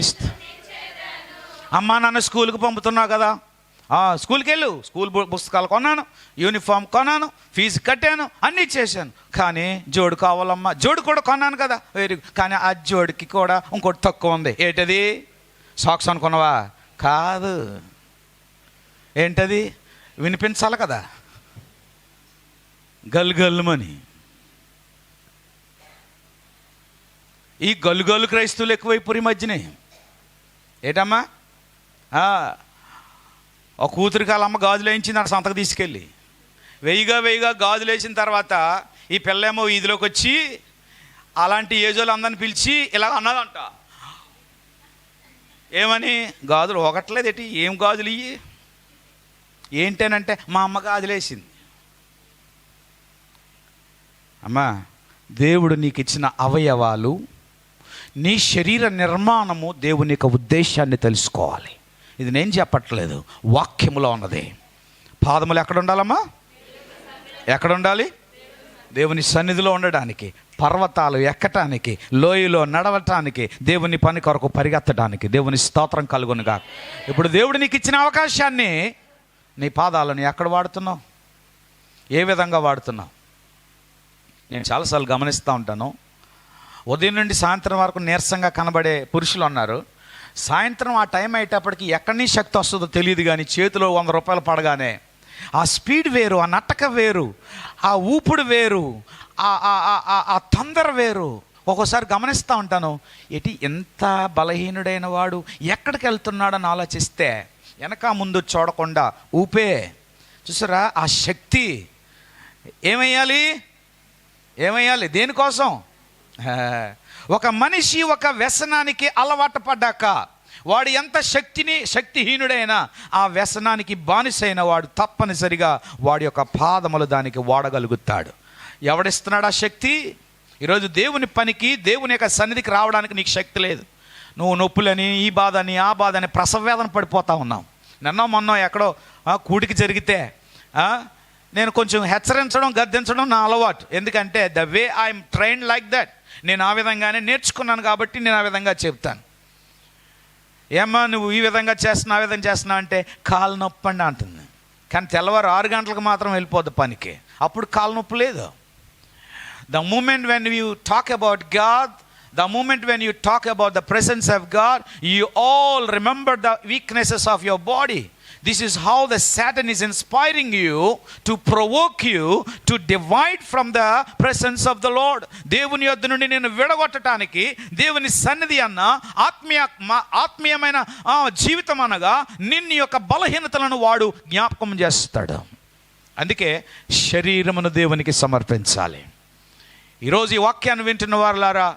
అమ్మా, నన్ను స్కూల్కి పంపుతున్నావు కదా, స్కూల్కి వెళ్ళు. స్కూల్ పుస్తకాలు కొన్నాను, యూనిఫామ్ కొన్నాను, ఫీజు కట్టాను, అన్నీ చేశాను. కానీ జోడు కావాలమ్మా. జోడు కూడా కొన్నాను కదా, కానీ ఆ జోడికి కూడా ఇంకోటి తక్కువ ఉంది. ఏంటది? సాక్స్ అనుకున్నావా? కాదు. ఏంటది? వినిపించాలి కదా, గల్లుమని. ఈ గల్లు క్రైస్తవులు ఎక్కువైపోయి మధ్యనే. ఏటమ్మా? ఒక కూతురికి వాళ్ళ అమ్మ గాజులు వేయించింది, అక్కడ సంతకు తీసుకెళ్ళి వెయ్యిగా గాజులు వేసిన తర్వాత ఈ పిల్లేమో వీధిలోకి వచ్చి అలాంటి ఏజోలు అందరిని పిలిచి ఇలా అన్నదంట. ఏమని? గాజులు ఒకట్లేదు ఏంటి? ఏం గాజులు ఇవి ఏంటనంటే, మా అమ్మ గాజులు వేసింది. అమ్మా, దేవుడు నీకు ఇచ్చిన అవయవాలు, నీ శరీర నిర్మాణము దేవుని యొక్క ఉద్దేశాన్ని తెలుసుకోవాలి. ఇది నేను చెప్పట్లేదు, వాక్యములో ఉన్నది. పాదములు ఎక్కడ ఉండాలమ్మా? ఎక్కడ ఉండాలి? దేవుని సన్నిధిలో ఉండడానికి, పర్వతాలు ఎక్కటానికి, లోయలో నడవటానికి, దేవుని పని కొరకు పరిగెత్తడానికి. దేవుని స్తోత్రం కలుగునుగా. ఇప్పుడు దేవుడు నీకు ఇచ్చిన అవకాశాన్ని, నీ పాదాలను ఎక్కడ వాడుతున్నావు? ఏ విధంగా వాడుతున్నావు? నేను చాలాసార్లు గమనిస్తూ ఉంటాను. ఉదయం నుండి సాయంత్రం వరకు నీరసంగా కనబడే పురుషులు ఉన్నారు. సాయంత్రం ఆ టైం అయ్యేటప్పటికి ఎక్కడి నుంచి శక్తి వస్తుందో తెలియదు, కానీ చేతిలో 100 రూపాయలు పడగానే ఆ స్పీడ్ వేరు, ఆ నటక వేరు, ఆ ఊపుడు వేరు, ఆ తొందర వేరు. ఒక్కోసారి గమనిస్తూ ఉంటాను, ఎంత బలహీనుడైన వాడు ఎక్కడికి వెళ్తున్నాడని ఆలోచిస్తే వెనక ముందు చూడకుండా ఊపే. చూసారా ఆ శక్తి. ఏమయ్యాలి దేనికోసం? ఒక మనిషి ఒక వ్యసనానికి అలవాటు పడ్డాక వాడు ఎంత శక్తిహీనుడైనా ఆ వ్యసనానికి బానిసైన వాడు తప్పనిసరిగా వాడి యొక్క పాదములు దానికి వాడగలుగుతాడు. ఎవడిస్తున్నాడు ఆ శక్తి? ఈరోజు దేవుని పనికి, దేవుని యొక్క సన్నిధికి రావడానికి నీకు శక్తి లేదు. నువ్వు నొప్పులని, ఈ బాధని, ఆ బాధని, ప్రసవవేదన పడిపోతా ఉన్నావు. మొన్న ఎక్కడో కూడికి జరిగితే నేను కొంచెం హెచ్చరించడం, గద్దించడం నా అలవాటు. ఎందుకంటే the way I'm trained like that. నేను ఆ విధంగానే నేర్చుకున్నాను కాబట్టి నేను ఆ విధంగా చెప్తాను. ఏమ్మా నువ్వు ఈ విధంగా చేస్తున్నావు, ఆ విధంగా చేస్తున్నావు అంటే కాలు నొప్పి అండి అంటుంది. కానీ తెల్లవారు 6 గంటలకు మాత్రం వెళ్ళిపోద్ది పనికి, అప్పుడు కాలు నొప్పి లేదు. The moment when you talk about God, the moment when you talk about the presence of God, you all remember the weaknesses of your body. This is how the Satan is inspiring you to provoke you to divide from the presence of the Lord. దేవుని యొద్ద నుండి నేను విడగొట్టడానికి, దేవుని సన్నిధి అన్న ఆత్మీయమైన జీవితం అనగా నిన్ను యొక్క బలహీనతలను వాడు జ్ఞాపకం చేస్తాడు. అందుకే శరీరమును దేవునికి సమర్పించాలి. ఈరోజు ఈ వాక్యాన్ని వింటున్న వారులారా,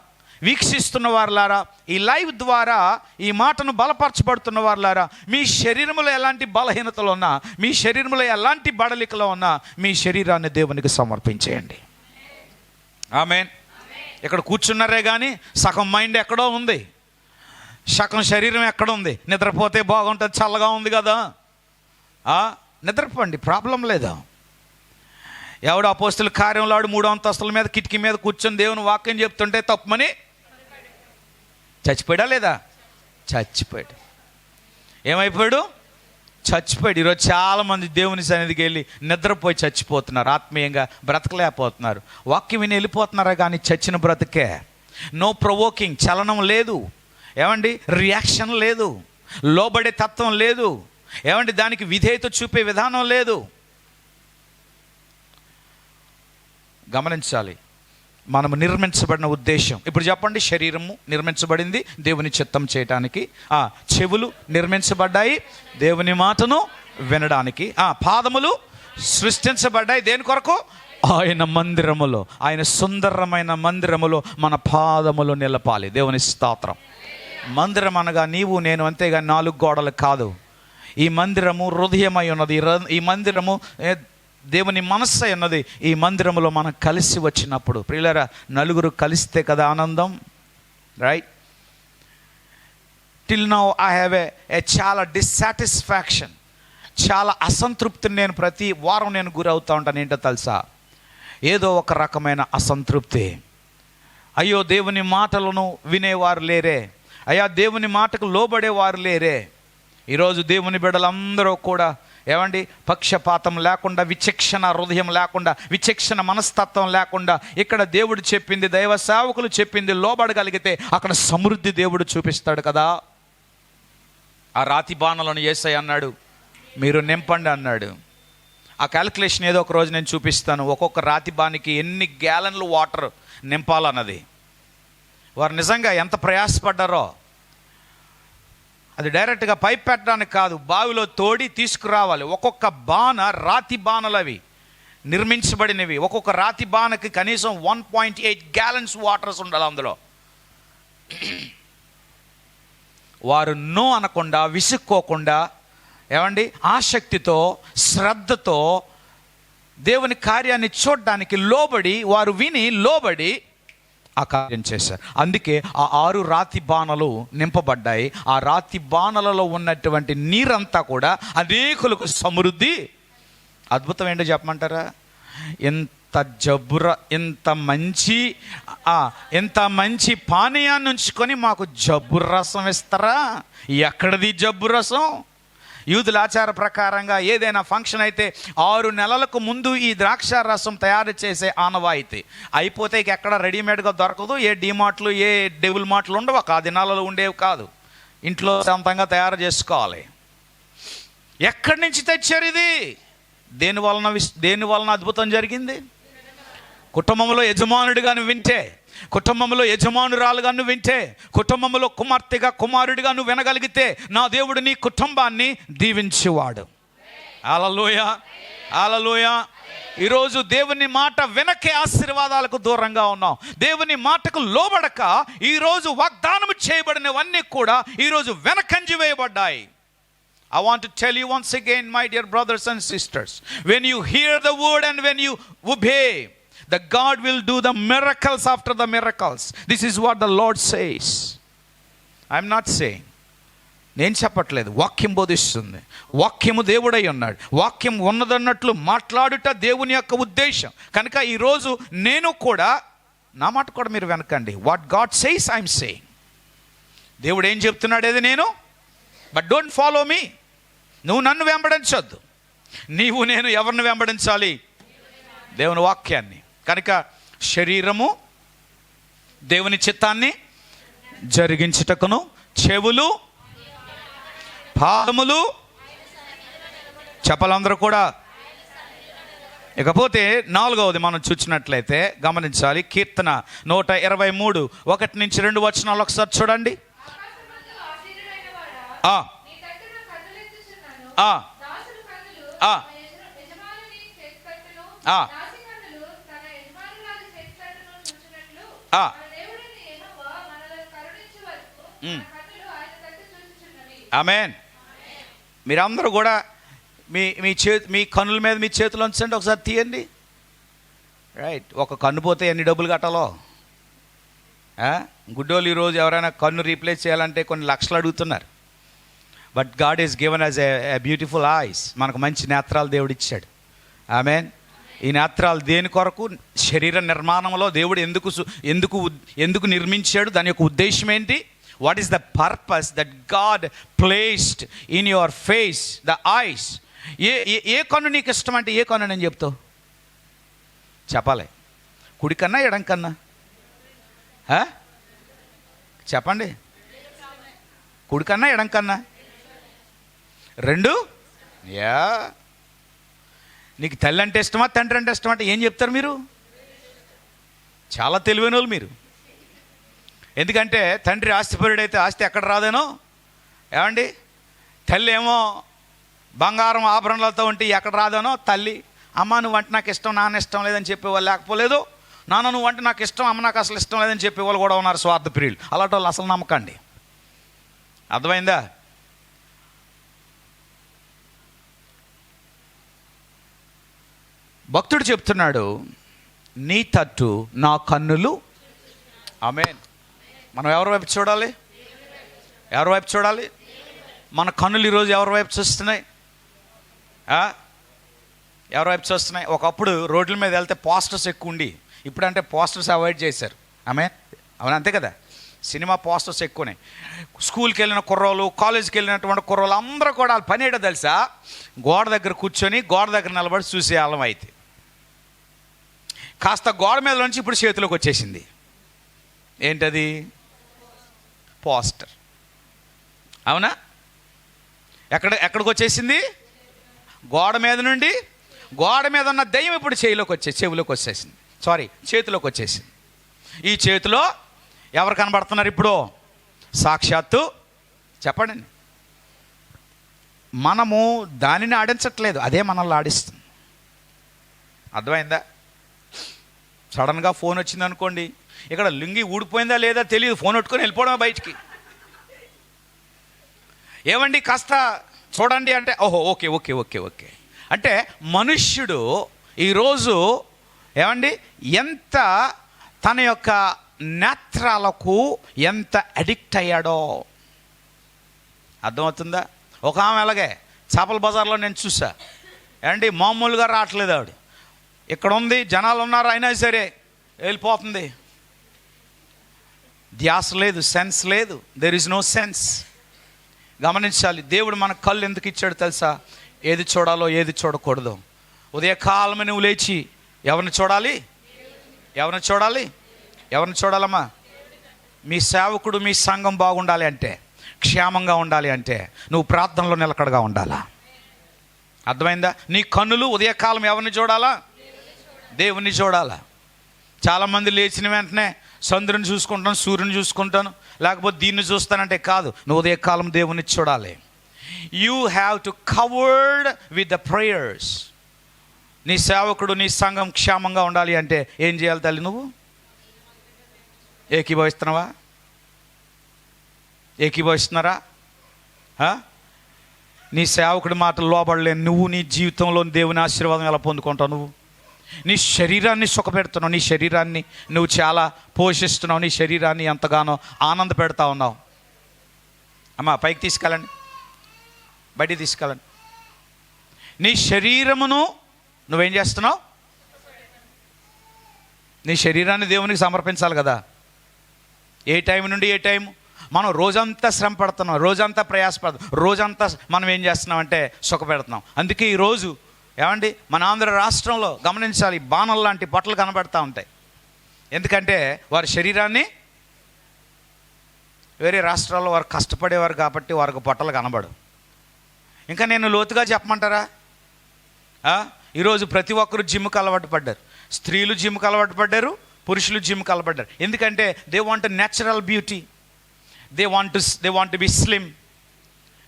వీక్షిస్తున్న వారులారా, ఈ లైవ్ ద్వారా ఈ మాటను బలపరచబడుతున్న వారులారా, మీ శరీరంలో ఎలాంటి బలహీనతలు ఉన్నా, మీ శరీరంలో ఎలాంటి బడలికలో ఉన్నా మీ శరీరాన్ని దేవునికి సమర్పించేయండి. ఆమేన్. ఇక్కడ కూర్చున్నారే కానీ సగం మైండ్ ఎక్కడో ఉంది, సగం శరీరం ఎక్కడ ఉంది. నిద్రపోతే బాగుంటుంది, చల్లగా ఉంది కదా, నిద్రపోండి, ప్రాబ్లం లేదా. ఎవడు అపోస్తుల కార్యంలో 3వ అంతస్తుల మీద కిటికీ మీద కూర్చొని దేవుని వాక్యం చెప్తుంటే తప్పమని చచ్చిపోయాడా లేదా? చచ్చిపోయాడు. ఏమైపోయాడు? చచ్చిపోయాడు. ఈరోజు చాలామంది దేవుని సన్నిధికి వెళ్ళి నిద్రపోయి చచ్చిపోతున్నారు, ఆత్మీయంగా బ్రతకలేకపోతున్నారు. వాక్యం విని వెళ్ళిపోతున్నారా కానీ చచ్చిన బ్రతికే. నో ప్రొవోకింగ్, చలనం లేదు. ఏమండి? రియాక్షన్ లేదు, లోబడే తత్వం లేదు. ఏమండి? దానికి విధేయత చూపే విధానం లేదు. గమనించాలి, మనము నిర్మించబడిన ఉద్దేశం. ఇప్పుడు చెప్పండి, శరీరము నిర్మించబడింది దేవుని చిత్తం చేయటానికి, చెవులు నిర్మించబడ్డాయి దేవుని మాటను వినడానికి, పాదములు సృష్టించబడ్డాయి దేని కొరకు? ఆయన మందిరములో, ఆయన సుందరమైన మందిరములో మన పాదములు నిలపాలి. దేవుని స్తోత్రం. మందిరం అనగా నీవు నేను, అంతేగా 4 గోడలు కాదు. ఈ మందిరము హృదయమై ఉన్నది. ఈ మందిరము దేవుని మనస్సు అన్నది. ఈ మందిరంలో మనం కలిసి వచ్చినప్పుడు, ప్రియులారా, నలుగురు కలిస్తే కదా ఆనందం, right? Till now I have a చాలా డిస్సాటిస్ఫాక్షన్, చాలా అసంతృప్తిని నేను ప్రతి వారం నేను గురవుతూ ఉంటాను. ఏంటో తెలుసా? ఏదో ఒక రకమైన అసంతృప్తి. అయ్యో దేవుని మాటలను వినేవారు లేరే, అయ్యా దేవుని మాటకు లోబడేవారు లేరే. ఈరోజు దేవుని బిడ్డలందరూ కూడా ఏమండి, పక్షపాతం లేకుండా, విచక్షణ హృదయం లేకుండా, విచక్షణ మనస్తత్వం లేకుండా, ఇక్కడ దేవుడు చెప్పింది, దైవ సేవకులు చెప్పింది లోబడగలిగితే అక్కడ సమృద్ధి దేవుడు చూపిస్తాడు కదా. ఆ రాతి బాణలను యేసయ్య అన్నాడు, మీరు నింపండి అన్నాడు. ఆ క్యాలిక్యులేషన్ ఏదో ఒక రోజు నేను చూపిస్తాను. ఒక్కొక్క రాతి బాణకి ఎన్ని గ్యాలన్లు వాటర్ నింపాలన్నది. వారు నిజంగా ఎంత ప్రయాసపడ్డారో. అది డైరెక్ట్గా పైప్ పెట్టడానికి కాదు, బావిలో తోడి తీసుకురావాలి. ఒక్కొక్క బాణ రాతి బాణలు అవి నిర్మించబడినవి. ఒక్కొక్క రాతి బాణకి కనీసం 1.8 gallons వాటర్స్ ఉండాలి అందులో. వారు నో అనకుండా, విసుక్కోకుండా, ఏమండి, ఆసక్తితో, శ్రద్ధతో దేవుని కార్యాన్ని చూడడానికి లోబడి, వారు విని లోబడి ఆ కార్యం చేశారు. అందుకే ఆ 6 రాతి బాణలు నింపబడ్డాయి. ఆ రాతి బాణలలో ఉన్నటువంటి నీరంతా కూడా అనేకులకు సమృద్ధి. అద్భుతం ఏంటో చెప్పమంటారా? ఎంత మంచి పానీయాన్ని ఉంచుకొని మాకు జబ్బు రసం ఇస్తారా? ఎక్కడిది జబ్బు రసం? యూదుల ఆచార ప్రకారంగా ఏదైనా ఫంక్షన్ అయితే 6 నెలలకు ముందు ఈ ద్రాక్ష రసం తయారు చేసే ఆనవాయితీ. అయిపోతే ఇక ఎక్కడ రెడీమేడ్గా దొరకదు. ఏ డీమార్ట్లు, ఏ డెవిల్ మార్ట్లు ఉండవు. ఆ దినాలలో ఉండేవి కాదు. ఇంట్లో సొంతంగా తయారు చేసుకోవాలి. ఎక్కడి నుంచి తెచ్చారు ఇది? దేని వలన అద్భుతం జరిగింది? కుటుంబంలో యజమానుడిగా నువ్వు వింటే, కుటుంబంలో యజమానురాలుగా నువ్వు వింటే, కుటుంబంలో కుమార్తెగా కుమారుడిగా నువ్వు వినగలిగితే, నా దేవుడు నీ కుటుంబాన్ని దీవించేవాడు. హల్లెలూయా, హల్లెలూయా. ఈరోజు దేవుని మాట వెనకే ఆశీర్వాదాలకు దూరంగా ఉన్నాం. దేవుని మాటకు లోబడక ఈరోజు వాగ్దానం చేయబడినవన్నీ కూడా ఈరోజు వెనకంజి వేయబడ్డాయి. I want to tell you once again, my dear brothers and sisters, when you hear the word and when you obey, the God will do the miracles after the miracles. This is what the Lord says. I am not saying. నేను చెప్పట్లేదు, వాక్యం బోధిస్తుంది. వాక్యము దేవుడై ఉన్నాడు. వాక్యం ఉన్నదన్నట్లు మాట్లాడుట దేవుని యొక్క ఉద్దేశం. కనుక ఈరోజు నేను కూడా, నా మాట కూడా మీరు వెనకండి. What God says I'm saying. దేవుడు ఏం చెప్తున్నాడు అది నేను, బట్ డోంట్ ఫాలో మీ. నువ్వు నన్ను వెంబడించొద్దు. నీవు నేను ఎవరిని వెంబడించాలి? దేవుని వాక్యాన్ని. కనుక శరీరము దేవుని చిత్తాన్ని జరిగించుటకును, చెవులు, పాదములు, చెప్పలందరూ కూడా. ఇకపోతే 4వది మనం చూసినట్లయితే గమనించాలి. కీర్తన 123 1-2 వచనాలు ఒకసారి చూడండి. ఆమేన్. మీరందరూ కూడా మీ కన్నుల మీద మీ చేతులు ఉంచండి, ఒకసారి తీయండి. రైట్. ఒక కన్ను పోతే ఎన్ని డబ్బులు కట్టాలో? గుడ్డోళ్ళు ఈరోజు ఎవరైనా కన్ను రీప్లేస్ చేయాలంటే కొన్ని లక్షలు అడుగుతున్నారు. But God is given as a beautiful eyes. మనకు మంచి నేత్రాలు దేవుడు ఇచ్చాడు. ఆమేన్. ఈ నేత్రాలు దేని కొరకు? శరీర నిర్మాణంలో దేవుడు ఎందుకు నిర్మించాడు? దాని యొక్క ఉద్దేశం ఏంటి? What is the purpose that God placed in your face, the eyes. ఏ కన్ను నీకు ఇష్టం అంటే ఏ కన్ను నేను చెప్తావు? చెప్పాలి. కుడి కన్నా ఎడం కన్నా? చెప్పండి. కుడి కన్నా ఎడం కన్నా? రెండు. యా. నీకు తల్లి అంటే ఇష్టమా, తండ్రి అంటే ఇష్టమా అంటే ఏం చెప్తారు మీరు? చాలా తెలివైన వాళ్ళు మీరు. ఎందుకంటే తండ్రి ఆస్తిపరుడైతే ఆస్తి ఎక్కడ రాదేనో, ఏమండి? తల్లి ఏమో బంగారం ఆభరణలతో ఉంటే ఎక్కడ రాదేనో, తల్లి అమ్మ నువ్వు అంటే నాకు ఇష్టం, నాన్న ఇష్టం లేదని చెప్పేవాళ్ళు లేకపోలేదు. నాన్న నువ్వు అంటే నాకు ఇష్టం, అమ్మ నాకు అసలు ఇష్టం లేదని చెప్పేవాళ్ళు కూడా ఉన్నారు, స్వార్థ ప్రియులు. అలాంటి వాళ్ళు అసలు నమ్మకండి. అర్థమైందా? భక్తుడు చెప్తున్నాడు, నీ తట్టు నా కన్నులు. ఆమేన్. మనం ఎవరి వైపు చూడాలి? ఎవరి వైపు చూడాలి? మన కన్నులు ఈరోజు ఎవరి వైపు చూస్తున్నాయి? ఎవరి వైపు చూస్తున్నాయి? ఒకప్పుడు రోడ్ల మీద వెళ్తే పోస్టర్స్ ఎక్కువ ఉండి, ఇప్పుడంటే పోస్టర్స్ అవాయిడ్ చేశారు. అవును, అంతే కదా. సినిమా పోస్టర్స్ ఎక్కువనే. స్కూల్కి వెళ్ళిన కుర్రోళ్ళు, కాలేజీకి వెళ్ళినటువంటి కుర్రోళ్ళు అందరూ కూడా వాళ్ళ పని ఏంటో తెలుసా? గోడ దగ్గర కూర్చొని గోడ దగ్గర నిలబడి చూసే వాళ్ళం. అయితే కాస్త గోడ మీద నుంచి ఇప్పుడు చేతిలోకి వచ్చేసింది. ఏంటది? పోస్టర్. అవునా? ఎక్కడికి వచ్చేసింది? గోడ మీద నుండి. గోడ మీద ఉన్న దయ్యం ఇప్పుడు చెవిలోకి వచ్చేసింది. చేతిలోకి వచ్చేసింది. ఈ చేతిలో ఎవరు కనబడుతున్నారు ఇప్పుడు? సాక్షాత్తు. చెప్పండి. మనము దానిని ఆడించట్లేదు, అదే మనల్ని ఆడిస్తుంది. అర్థమైందా? సడన్గా ఫోన్ వచ్చింది అనుకోండి, ఇక్కడ లుంగి ఊడిపోయిందా లేదా తెలియదు, ఫోన్ పెట్టుకొని వెళ్ళిపోవడం బయటికి. ఏమండి కాస్త చూడండి అంటే ఓహో ఓకే ఓకే ఓకే ఓకే అంటే మనుష్యుడు ఈరోజు ఏమండి ఎంత తన యొక్క నేత్రాలకు ఎంత అడిక్ట్ అయ్యాడో అర్థమవుతుందా? ఒక ఆమె అలాగే చేపల బజార్లో నేను చూసా. ఏమండి మామూలుగా రావట్లేదు ఆవిడ. ఇక్కడ ఉంది, జనాలు ఉన్నారు, అయినా సరే వెళ్ళిపోతుంది. ధ్యాస లేదు, సెన్స్ లేదు. There is no sense. గమనించాలి, దేవుడు మన కళ్ళు ఎందుకు ఇచ్చాడు తెలుసా? ఏది చూడాలో ఏది చూడకూడదు. ఉదయకాలమే నువ్వు లేచి ఎవరిని చూడాలి? ఎవరిని చూడాలి? ఎవరిని చూడాలమ్మా? మీ సేవకుడు, మీ సంఘం బాగుండాలి అంటే, క్షేమంగా ఉండాలి అంటే నువ్వు ప్రార్థనలో నిలకడగా ఉండాలా? అర్థమైందా? నీ కన్నులు ఉదయకాలం ఎవరిని చూడాలా? దేవుణ్ణి చూడాలా. చాలామంది లేచిన వెంటనే చంద్రుని చూసుకుంటాను, సూర్యుని చూసుకుంటాను, లేకపోతే దీన్ని చూస్తానంటే కాదు. నువ్వు ఉదయకాలం దేవుణ్ణి చూడాలి. You have to covered with the prayers. నీ సేవకుడు, నీ సంఘం క్షేమంగా ఉండాలి అంటే ఏం చేయాలి తల్లి? నువ్వు ఏకీభవిస్తున్నావా? ఏకీభవిస్తున్నారా? నీ సేవకుడి మాటలు లోబడలేని నువ్వు నీ జీవితంలో దేవుని ఆశీర్వాదం ఎలా పొందుకుంటావు? నువ్వు నీ శరీరాన్ని సుఖపెడుతున్నావు, నీ శరీరాన్ని నువ్వు చాలా పోషిస్తున్నావు, నీ శరీరాన్ని ఎంతగానో ఆనంద పెడతా ఉన్నావు. అమ్మా పైకి తీసుకెళ్ళండి, బయటికి తీసుకెళ్ళండి. నీ శరీరమును నువ్వేం చేస్తున్నావు? నీ శరీరాన్ని దేవునికి సమర్పించాలి కదా. ఏ టైం నుండి ఏ టైం? మనం రోజంతా శ్రమ పడుతున్నాం, రోజంతా ప్రయాసపడుతున్నాం, రోజంతా మనం ఏం చేస్తున్నామంటే సుఖపెడుతున్నాం. అందుకే ఈరోజు ఏమండి మన ఆంధ్ర రాష్ట్రంలో గమనించాలి, బాణం లాంటి బట్టలు కనబడతా ఉంటాయి. ఎందుకంటే వారి శరీరాన్ని, వేరే రాష్ట్రాల్లో వారు కష్టపడేవారు కాబట్టి వారికి బట్టలు కనబడు. ఇంకా నేను లోతుగా చెప్పమంటారా? ఈరోజు ప్రతి ఒక్కరు జిమ్కి అలవాటు పడ్డారు. స్త్రీలు జిమ్కి అలవాటు పడ్డారు, పురుషులు జిమ్కి అలవాటు పడ్డారు. ఎందుకంటే they want natural beauty, they want be slim.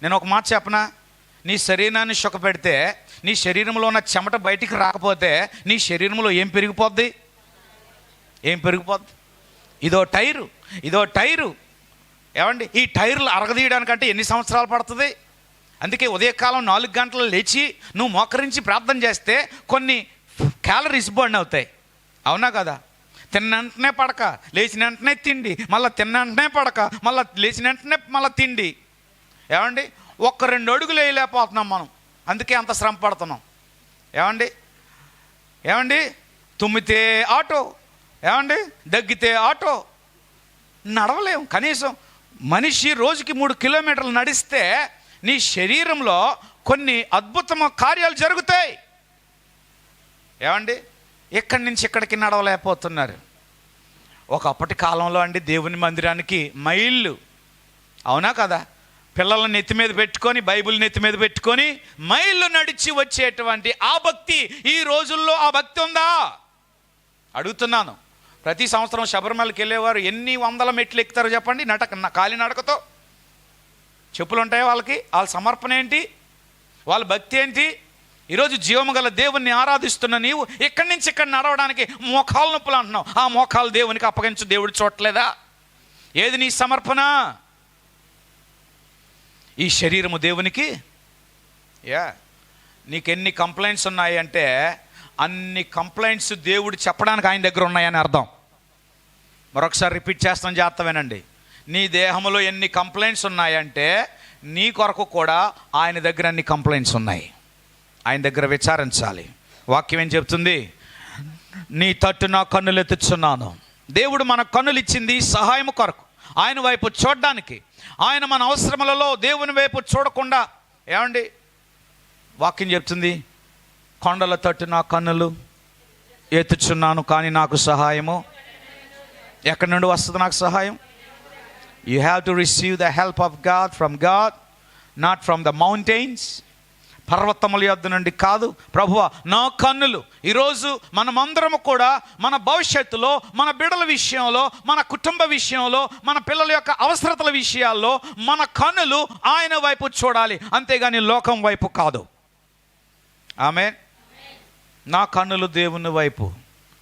నేను ఒక మాట చెప్పనా? నీ శరీరాన్ని సుఖపెడితే, నీ శరీరంలో ఉన్న చెమట బయటికి రాకపోతే నీ శరీరంలో ఏం పెరిగిపోద్ది? ఏం పెరిగిపోద్ది? ఇదో టైరు. ఏమండి ఈ టైర్లు అరగదీయడానికంటే ఎన్ని సంవత్సరాలు పడుతుంది? అందుకే ఉదయకాలం 4 గంటలు లేచి నువ్వు మోకరించి ప్రార్థన చేస్తే కొన్ని క్యాలరీస్ బర్న్ అవుతాయి. అవునా కదా? తిన్న వెంటనే పడక, లేచిన వెంటనే తిండి, మళ్ళీ తిన్న వెంటనే పడక, మళ్ళీ లేచిన వెంటనే మళ్ళీ తిండి. ఏమండి 1-2 అడుగులు వేయలేకపోతున్నాం మనం, అందుకే అంత శ్రమ పడుతున్నాం. ఏమండి తుమ్మితే ఆటో, ఏమండి దగ్గితే ఆటో, నడవలేము. కనీసం మనిషి రోజుకి 3 కిలోమీటర్లు నడిస్తే నీ శరీరంలో కొన్ని అద్భుతమైన కార్యాలు జరుగుతాయి. ఏమండి ఇక్కడి నుంచి ఇక్కడికి నడవలేకపోతున్నారు. ఒకప్పటి కాలంలో అండి దేవుని మందిరానికి మైళ్ళు, అవునా కదా, పిల్లలను నెత్తి మీద పెట్టుకొని, బైబిల్ నెత్తి మీద పెట్టుకొని మైళ్ళు నడిచి వచ్చేటువంటి ఆ భక్తి ఈ రోజుల్లో ఆ భక్తి ఉందా? అడుగుతున్నాను. ప్రతి సంవత్సరం శబరిమలకి వెళ్ళేవారు ఎన్ని వందల మెట్లు ఎక్కుతారో చెప్పండి? కాలి నడకతో. చెప్పులు ఉంటాయి వాళ్ళకి. వాళ్ళ సమర్పణ ఏంటి? వాళ్ళ భక్తి ఏంటి? ఈరోజు జీవము గల దేవుణ్ణి ఆరాధిస్తున్న నీవు ఇక్కడి నుంచి ఇక్కడ నడవడానికి మోకాలు నొప్పులు అంటున్నావు. ఆ మోకాలు దేవునికి అప్పగించు, దేవుడు చూడలేదా? ఏది నీ సమర్పణ? ఈ శరీరము దేవునికి. నీకెన్ని కంప్లైంట్స్ ఉన్నాయి అంటే అన్ని కంప్లైంట్స్ దేవుడు చెప్పడానికి ఆయన దగ్గర ఉన్నాయని అర్థం. మరొకసారి రిపీట్ చేస్తాను, జాగ్రత్త వినండి. నీ దేహంలో ఎన్ని కంప్లైంట్స్ ఉన్నాయంటే నీ కొరకు కూడా ఆయన దగ్గర అన్ని కంప్లైంట్స్ ఉన్నాయి. ఆయన దగ్గర విచారించాలి. వాక్యం ఏం చెప్తుంది? నీ తట్టు నా కన్నులు ఎత్తుచున్నాను. దేవుడు మన కన్నులు ఇచ్చింది సహాయం కొరకు, ఆయన వైపు చూడడానికి. ఆయన మన అవసరములలో దేవుని వైపు చూడకుండా, ఏమండి వాక్యం చెప్తుంది, కొండల తట్టు నా కన్నులు ఎత్తుచున్నాను కానీ నాకు సహాయము ఎక్కడి నుండి వస్తుంది? నాకు సహాయం. You have to receive the help of God from God, not from the mountains. పర్వతముల యొద్ద నుండి కాదు. ప్రభువా నా కన్నులు. ఈరోజు మనమందరము కూడా మన భవిష్యత్తులో, మన బిడ్డల విషయంలో, మన కుటుంబ విషయంలో, మన పిల్లల యొక్క అవసరతల విషయాల్లో మన కన్నులు ఆయన వైపు చూడాలి, అంతేగాని లోకం వైపు కాదు. ఆమేన్. నా కన్నులు దేవుని వైపు.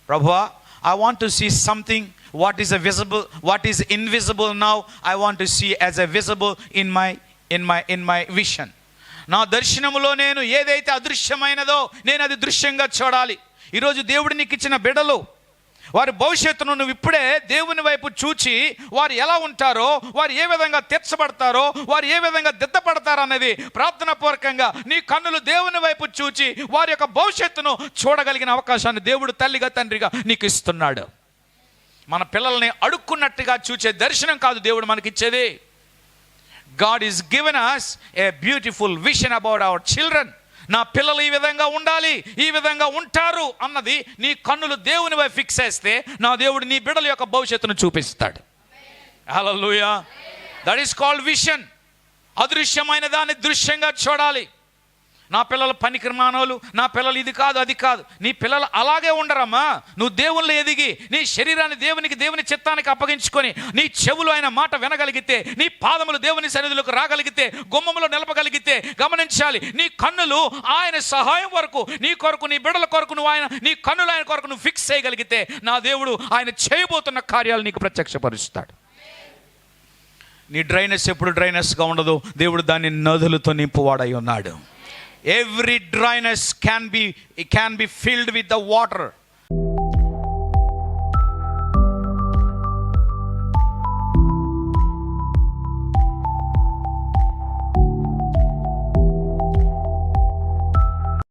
ప్రభువా I want to see something what is a visible, what is invisible now, I want to see as a visible in my vision. నా దర్శనములో నేను ఏదైతే అదృశ్యమైనదో నేను అది దృశ్యంగా చూడాలి. ఈరోజు దేవుడు నీకు ఇచ్చిన బిడ్డలు, వారి భవిష్యత్తును నువ్వు ఇప్పుడే దేవుని వైపు చూచి వారు ఎలా ఉంటారో, వారు ఏ విధంగా తీర్చబడతారో, వారు ఏ విధంగా దిద్దపడతారో అనేది ప్రార్థనాపూర్వకంగా నీ కన్నులు దేవుని వైపు చూచి వారి యొక్క భవిష్యత్తును చూడగలిగిన అవకాశాన్ని దేవుడు తల్లిగా తండ్రిగా నీకు ఇస్తున్నాడు. మన పిల్లల్ని అడుక్కున్నట్టుగా చూచే దర్శనం కాదు దేవుడు మనకిచ్చేది. God is given us a beautiful vision about our children. నా పిల్లలు ఈ విధంగా ఉండాలి, ఈ విధంగా ఉంటారు అన్నది నీ కన్నులు దేవుని వైపు ఫిక్స్ చేస్తే నా దేవుడు నీ బిడ్డల యొక్క భవిష్యత్తును చూపిస్తాడు. Hallelujah. That is called vision. అదృశ్యమైన దాన్ని దృశ్యంగా చూడాలి. నా పిల్లలు పనికిమానోలు, నా పిల్లలు ఇది కాదు అది కాదు. నీ పిల్లలు అలాగే ఉండరమ్మా. నువ్వు దేవుళ్ళు ఎదిగి నీ శరీరాన్ని దేవుని చిత్తానికి అప్పగించుకొని నీ చెవులు ఆయన మాట వినగలిగితే, నీ పాదములు దేవుని సన్నిధిలోకి రాగలిగితే, గుమ్మములో నిలపగలిగితే, గమనించాలి, నీ కన్నులు ఆయన సహాయం వరకు, నీ కొరకు, నీ బిడ్డల కొరకు నువ్వు నీ కన్నులు ఆయన కొరకు నువ్వు ఫిక్స్ చేయగలిగితే, నా దేవుడు ఆయన చేయబోతున్న కార్యాలు నీకు ప్రత్యక్షపరుస్తాడు. నీ డ్రైనెస్ ఎప్పుడు డ్రైనెస్గా ఉండదు, దేవుడు దాన్ని నదులతో నింపువాడై ఉన్నాడు. Every dryness can be filled with the water.